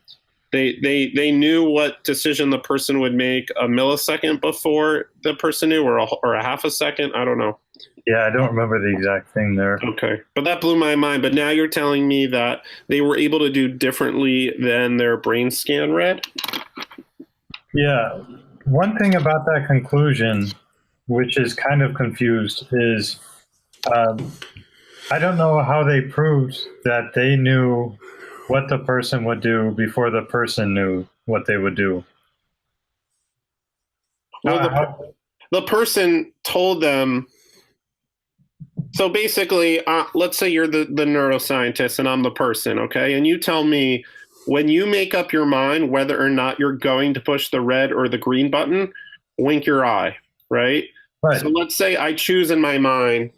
They knew what decision the person would make a millisecond before the person knew, or a half a second. I don't know. Yeah, I don't remember the exact thing there. Okay, but that blew my mind. But now you're telling me that they were able to do differently than their brain scan read? Yeah. One thing about that conclusion, which is kind of confused, is I don't know how they proved that they knew what the person would do before the person knew what they would do. Well, the person told them. So basically, let's say you're the neuroscientist and I'm the person, okay? And you tell me when you make up your mind whether or not you're going to push the red or the green button, wink your eye, right? Right. So let's say I choose in my mind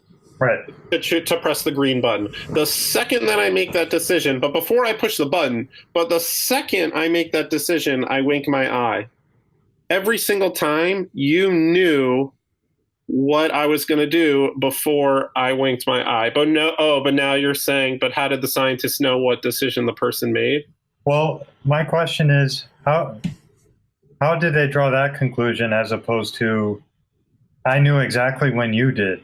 to press the green button. The second that I make that decision, but before I push the button, but the second I make that decision, I wink my eye. Every single time you knew what I was going to do before I winked my eye. But now you're saying, but how did the scientists know what decision the person made? Well, my question is, how did they draw that conclusion as opposed to, I knew exactly when you did?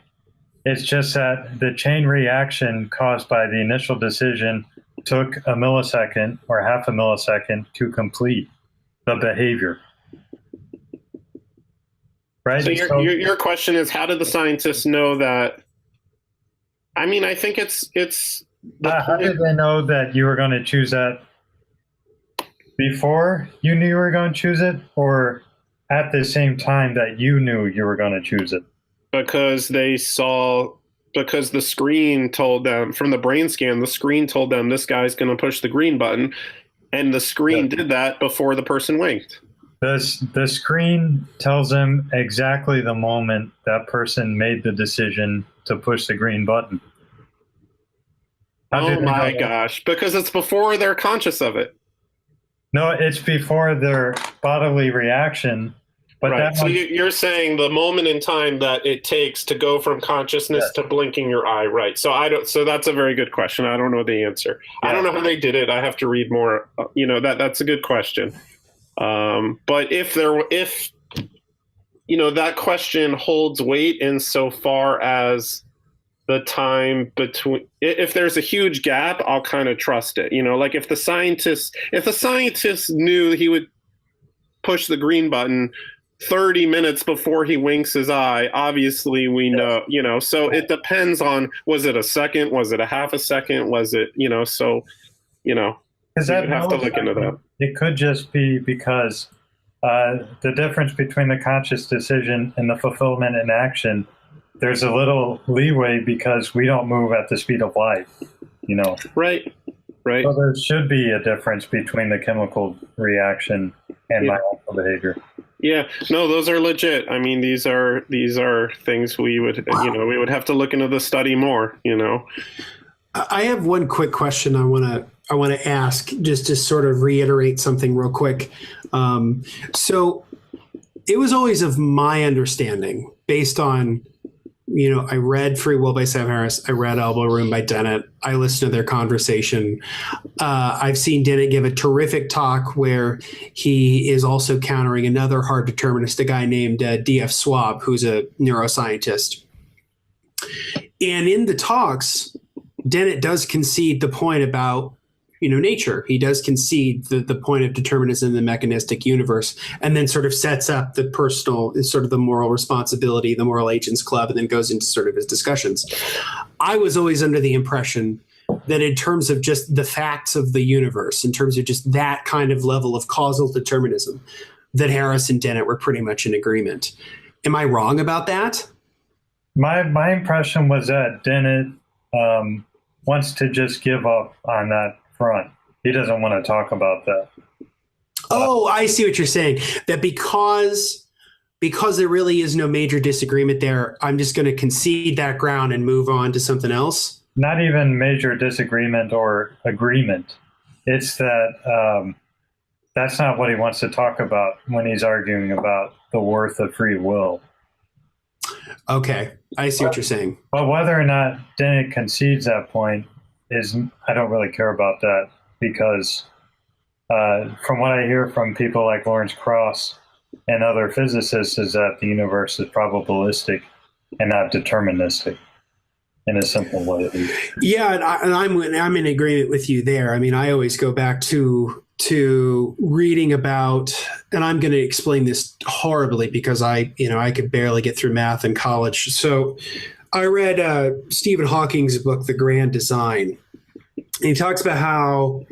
It's just that the chain reaction caused by the initial decision took a millisecond or half a millisecond to complete the behavior. Right? So your question is, how did the scientists know that? I mean, I think it's how did they know that you were going to choose that before you knew you were going to choose it, or at the same time that you knew you were going to choose it? Because the screen told them from the brain scan, the screen told them this guy's going to push the green button, and the screen did that before the person winked. The screen tells them exactly the moment that person made the decision to push the green button. Oh my gosh, because it's before they're conscious of it. No, it's before their bodily reaction. But right. So you're saying the moment in time that it takes to go from consciousness to blinking your eye, right? So that's a very good question. I don't know the answer. Yeah. I don't know how they did it. I have to read more. That's a good question. But if that question holds weight insofar as the time between, if there's a huge gap, I'll kind of trust it. Like if the scientist knew he would push the green button 30 minutes before he winks his eye, obviously we know, so it depends on, was it a second? Was it a half a second? Was it, you have to look into that. It could just be because the difference between the conscious decision and the fulfillment in action, there's a little leeway because we don't move at the speed of light, Right. So there should be a difference between the chemical reaction and my own behavior. Yeah, no, those are legit. I mean, these are things we would, we would have to look into the study more, I have one quick question I want to ask, just to sort of reiterate something real quick. So it was always of my understanding, based on, I read Free Will by Sam Harris. I read Elbow Room by Dennett. I listened to their conversation. I've seen Dennett give a terrific talk where he is also countering another hard determinist, a guy named D.F. Swab, who's a neuroscientist. And in the talks, Dennett does concede the point about, nature. He does concede the point of determinism in the mechanistic universe, and then sort of sets up the personal, sort of the moral responsibility, the moral agents club, and then goes into sort of his discussions. I was always under the impression that in terms of just the facts of the universe, in terms of just that kind of level of causal determinism, that Harris and Dennett were pretty much in agreement. Am I wrong about that? My impression was that Dennett wants to just give up on that front. He doesn't want to talk about that. Oh, I see what you're saying. That because there really is no major disagreement there, I'm just going to concede that ground and move on to something else? Not even major disagreement or agreement. It's that that's not what he wants to talk about when he's arguing about the worth of free will. Okay, I see what you're saying. But whether or not Dennett concedes that point I don't really care about that, because from what I hear from people like Lawrence Krauss and other physicists is that the universe is probabilistic and not deterministic in a simple way. Yeah, and I'm in agreement with you there. I mean, I always go back to reading about, and I'm going to explain this horribly because I could barely get through math in college. So I read Stephen Hawking's book, The Grand Design. And he talks about how,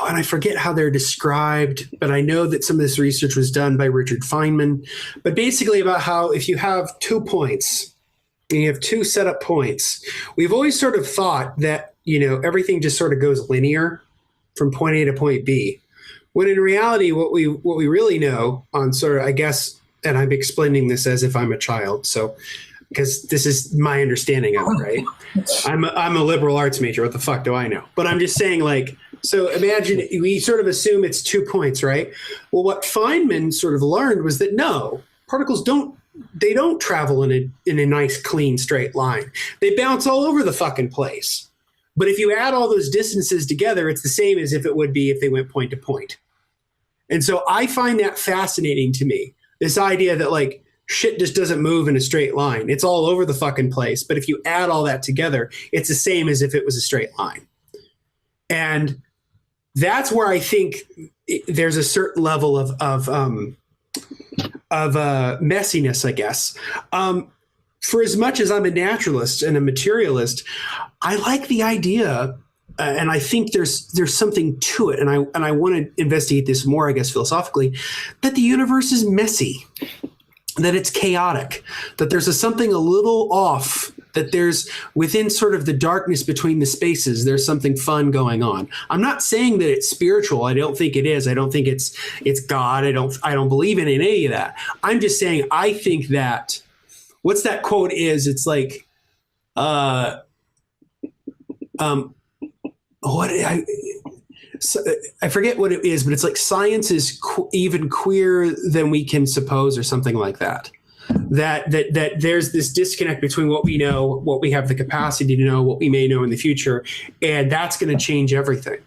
and I forget how they're described, but I know that some of this research was done by Richard Feynman, but basically about how if you have 2 points, and you have 2 set up points, we've always sort of thought that, everything just sort of goes linear from point A to point B. When in reality, what we really know on sort of, I guess, and I'm explaining this as if I'm a child, so because this is my understanding of it, right? I'm a liberal arts major. What the fuck do I know? But I'm just saying, so imagine we sort of assume it's 2 points, right? Well, what Feynman sort of learned was that no, particles don't travel in a nice, clean, straight line. They bounce all over the fucking place. But if you add all those distances together, it's the same as if it would be if they went point to point. And so I find that fascinating to me, this idea that shit just doesn't move in a straight line. It's all over the fucking place. But if you add all that together, it's the same as if it was a straight line. And that's where I think there's a certain level of messiness, I guess. For as much as I'm a naturalist and a materialist, I like the idea, and I think there's something to it, and I want to investigate this more, I guess, philosophically, that the universe is messy, that it's chaotic, that there's something a little off, that there's within sort of the darkness between the spaces, there's something fun going on. I'm not saying that it's spiritual. I don't think it is. I don't think it's God. I don't believe in any of that. I'm just saying I think that what's that quote is, it's like uh, what so, I forget what it is, but it's like science is even queer than we can suppose, or something like that. That there's this disconnect between what we know, what we have the capacity to know, what we may know in the future, and that's going to change everything.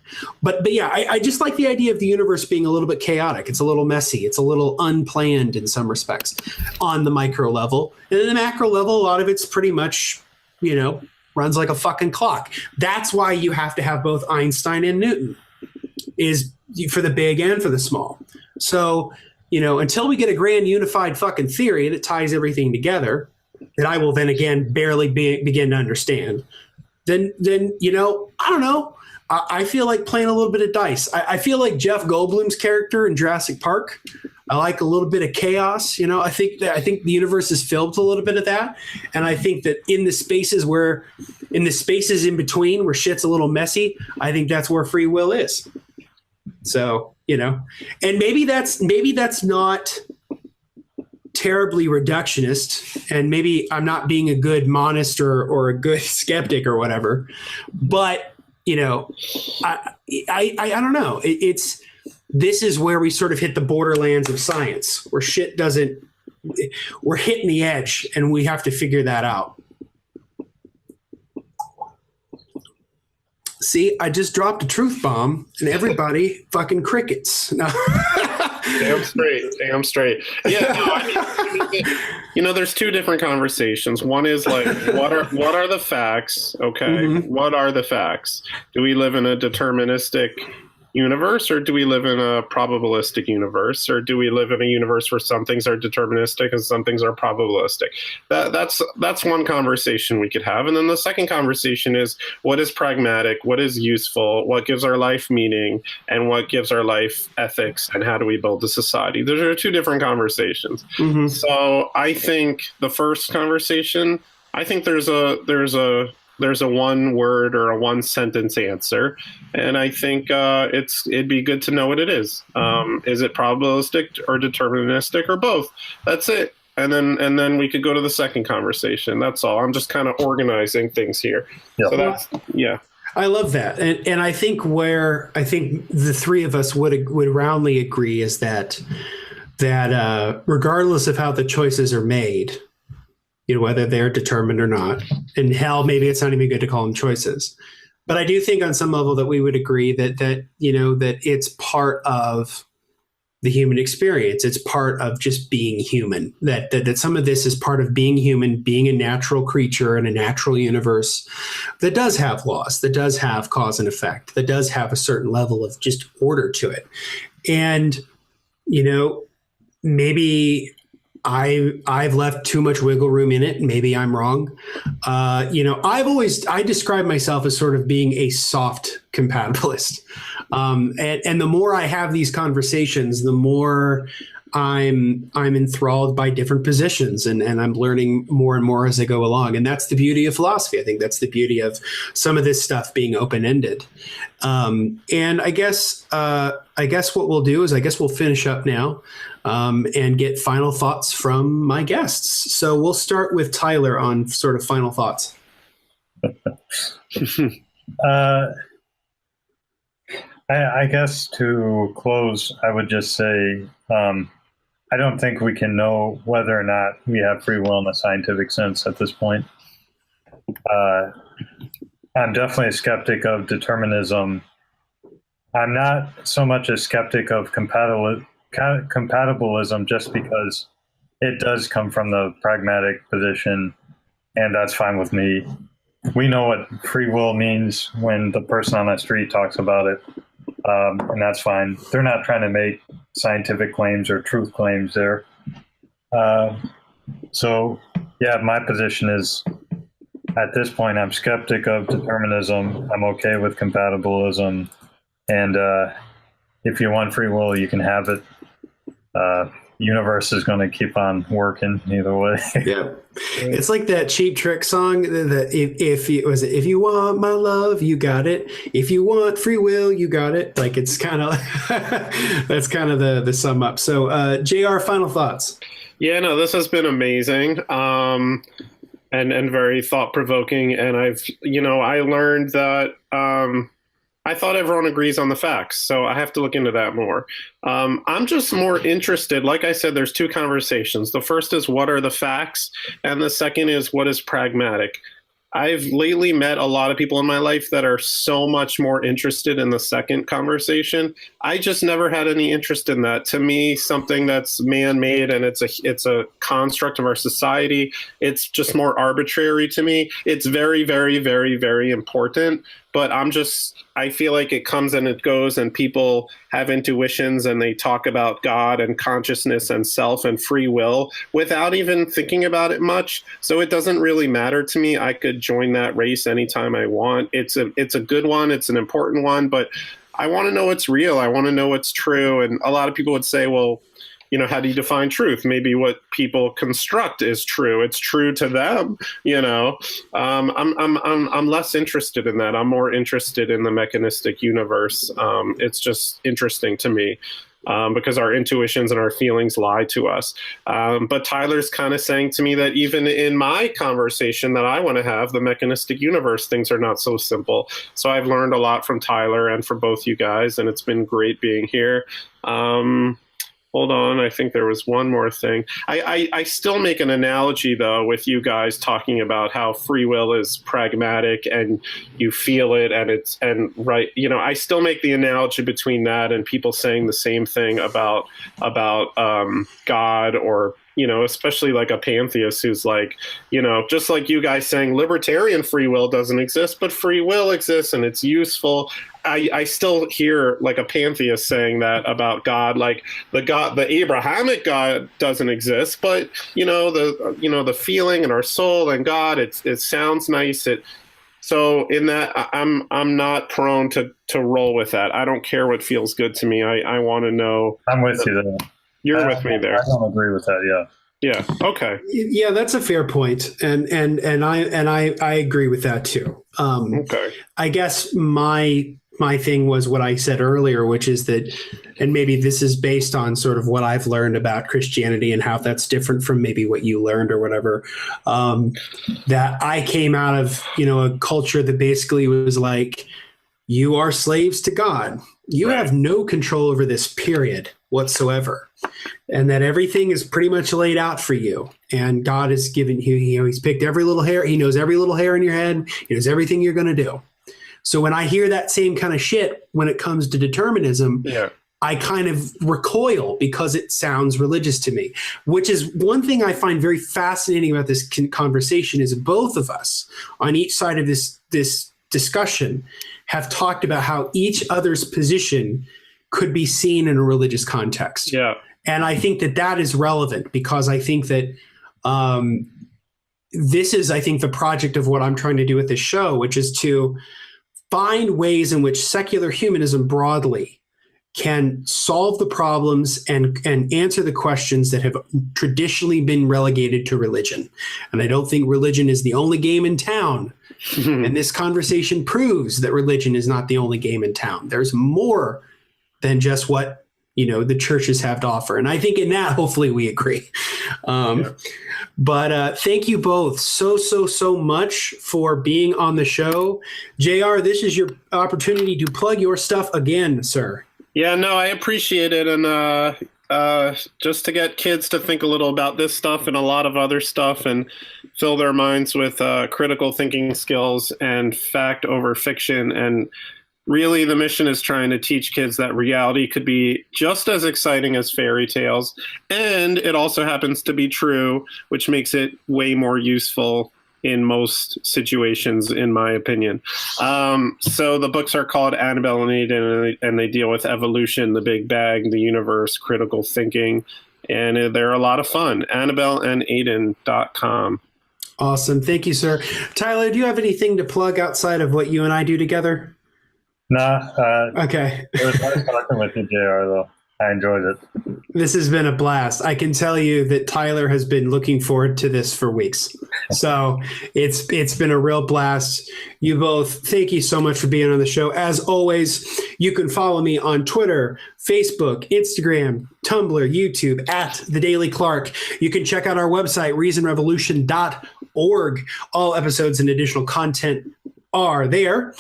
But yeah, I just like the idea of the universe being a little bit chaotic. It's a little messy. It's a little unplanned in some respects on the micro level. And in the macro level, a lot of it's pretty much, runs like a fucking clock. That's why you have to have both Einstein and Newton, is for the big and for the small. So, until we get a grand unified fucking theory that ties everything together, that I will then again barely begin to understand, then I don't know. I feel like playing a little bit of dice. I feel like Jeff Goldblum's character in Jurassic Park. I like a little bit of chaos. I think the universe is filled with a little bit of that, and I think that in the spaces in between where shit's a little messy, I think that's where free will is. So, and maybe that's not terribly reductionist, and maybe I'm not being a good monist or a good skeptic or whatever, but I don't know. This is where we sort of hit the borderlands of science, where we're hitting the edge, and we have to figure that out. See, I just dropped a truth bomb, and everybody fucking crickets. No. Damn straight. Yeah, there's two different conversations. One is like, what are the facts? Okay, mm-hmm. What are the facts? Do we live in a deterministic universe, or do we live in a probabilistic universe, or do we live in a universe where some things are deterministic and some things are probabilistic? That's one conversation we could have. And then the second conversation is, what is pragmatic, what is useful, what gives our life meaning, and what gives our life ethics, and how do we build a society? Those are two different conversations. Mm-hmm. So I think the first conversation, I think there's a one word or a one sentence answer, and I think it'd be good to know what it is. Is it probabilistic or deterministic, or both? That's it. And then we could go to the second conversation. That's all. I'm just kind of organizing things here. Yep. So yeah. I love that, and I think where I think the three of us would roundly agree is that regardless of how the choices are made, whether they're determined or not. And hell, maybe it's not even good to call them choices. But I do think on some level that we would agree that it's part of the human experience. It's part of just being human. That some of this is part of being human, being a natural creature in a natural universe that does have laws, that does have cause and effect, that does have a certain level of just order to it. And, maybe I've left too much wiggle room in it. Maybe I'm wrong. I describe myself as sort of being a soft compatibilist. And the more I have these conversations, the more I'm enthralled by different positions, and I'm learning more and more as I go along. And that's the beauty of philosophy. I think that's the beauty of some of this stuff being open-ended. And I guess what we'll do is we'll finish up now and get final thoughts from my guests. So we'll start with Tylor on sort of final thoughts. I guess to close, I would just say, I don't think we can know whether or not we have free will in a scientific sense at this point. I'm definitely a skeptic of determinism. I'm not so much a skeptic of compatibilism, just because it does come from the pragmatic position, and that's fine with me. We know what free will means when the person on the street talks about it, and that's fine. They're not trying to make scientific claims or truth claims there. So, yeah, my position is, at this point, I'm skeptic of determinism. I'm okay with compatibilism. And if you want free will, you can have it. Universe is going to keep on working either way. Yeah, it's like that Cheap Trick song. That if you want my love, you got it. If you want free will, you got it. Like, it's kind of that's kind of the sum up. So, JR, final thoughts. Yeah, no, this has been amazing. and very thought provoking. And I learned that I thought everyone agrees on the facts, so I have to look into that more. I'm just more interested. Like I said, there's two conversations. The first is what are the facts, and the second is what is pragmatic. I've lately met a lot of people in my life that are so much more interested in the second conversation. I just never had any interest in that. To me, something that's man-made and it's a construct of our society, it's just more arbitrary to me. It's very, very, very, very important, but I feel like it comes and it goes, and people have intuitions and they talk about God and consciousness and self and free will without even thinking about it much. So it doesn't really matter to me. I could join that race anytime I want. It's a good one. It's an important one, but I want to know what's real. I want to know what's true. And a lot of people would say, well, how do you define truth? Maybe what people construct is true. It's true to them. I'm less interested in that. I'm more interested in the mechanistic universe. It's just interesting to me. Because our intuitions and our feelings lie to us. But Tylor's kind of saying to me that even in my conversation that I want to have, the mechanistic universe, things are not so simple. So I've learned a lot from Tylor and from both you guys, and it's been great being here. Hold on, I think there was one more thing. I still make an analogy, though, with you guys talking about how free will is pragmatic and you feel it and right. I still make the analogy between that and people saying the same thing about God, or especially like a pantheist who's like, just like you guys saying libertarian free will doesn't exist, but free will exists and it's useful. I still hear like a pantheist saying that about God, like the Abrahamic God doesn't exist, but the feeling in our soul and God, it sounds nice. So in that, I'm not prone to roll with that. I don't care what feels good to me. I want to know. I'm with you there. You're with me there. I don't agree with that. Yeah. Yeah. Okay. Yeah, that's a fair point, and I agree with that too. Okay. I guess my thing was what I said earlier, which is that, and maybe this is based on sort of what I've learned about Christianity and how that's different from maybe what you learned or whatever. That I came out of a culture that basically was like, you are slaves to God. You have no control over this period whatsoever. And that everything is pretty much laid out for you. And God has given you, he's picked every little hair. He knows every little hair in your head. He knows everything you're going to do. So when I hear that same kind of shit when it comes to determinism, I kind of recoil because it sounds religious to me, which is one thing I find very fascinating about this conversation is both of us on each side of this discussion have talked about how each other's position could be seen in a religious context. Yeah. And I think that is relevant because I think that this is, I think, the project of what I'm trying to do with this show, which is to find ways in which secular humanism broadly can solve the problems and answer the questions that have traditionally been relegated to religion. And I don't think religion is the only game in town. And this conversation proves that religion is not the only game in town. There's more than just what the churches have to offer. And I think in that, hopefully we agree. But thank you both so much for being on the show. JR, this is your opportunity to plug your stuff again, sir. Yeah, no, I appreciate it. And just to get kids to think a little about this stuff and a lot of other stuff and fill their minds with critical thinking skills and fact over fiction. And really, the mission is trying to teach kids that reality could be just as exciting as fairy tales. And it also happens to be true, which makes it way more useful in most situations, in my opinion. So the books are called Annabelle and Aiden, and they deal with evolution, the Big Bang, the universe, critical thinking, and they're a lot of fun. AnnabelleandAiden.com. Awesome. Thank you, sir. Tylor, do you have anything to plug outside of what you and I do together? Nah. Okay. It was nice talking with you, JR, though. I enjoyed it. This has been a blast. I can tell you that Tyler has been looking forward to this for weeks. So it's been a real blast. You both, thank you so much for being on the show. As always, you can follow me on Twitter, Facebook, Instagram, Tumblr, YouTube at The Daily Clark. You can check out our website, reasonrevolution.org. All episodes and additional content are there.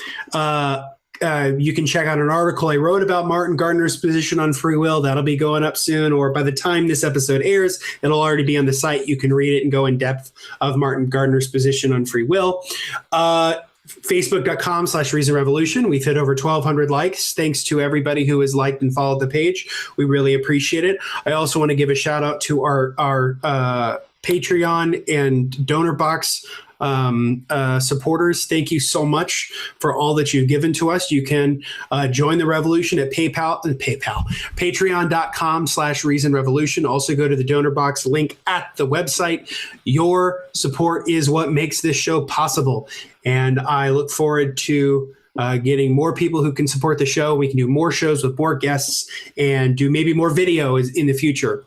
You can check out an article I wrote about Martin Gardner's position on free will. That'll be going up soon, or by the time this episode airs, it'll already be on the site. You can read it and go in depth of Martin Gardner's position on free will. Facebook.com/Reason Revolution. We've hit over 1,200 likes. Thanks to everybody who has liked and followed the page. We really appreciate it. I also want to give a shout out to our Patreon and donor box supporters. Thank you so much for all that you've given to us. You can join the revolution at patreon.com/Reason Revolution. Also go to the donor box link at the website. Your support is what makes this show possible. And I look forward to getting more people who can support the show. We can do more shows with more guests and do maybe more videos in the future.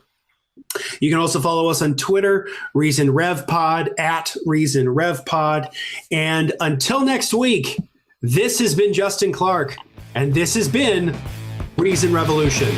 You can also follow us on Twitter, ReasonRevPod, at ReasonRevPod. And until next week, this has been Justin Clark, and this has been Reason Revolution.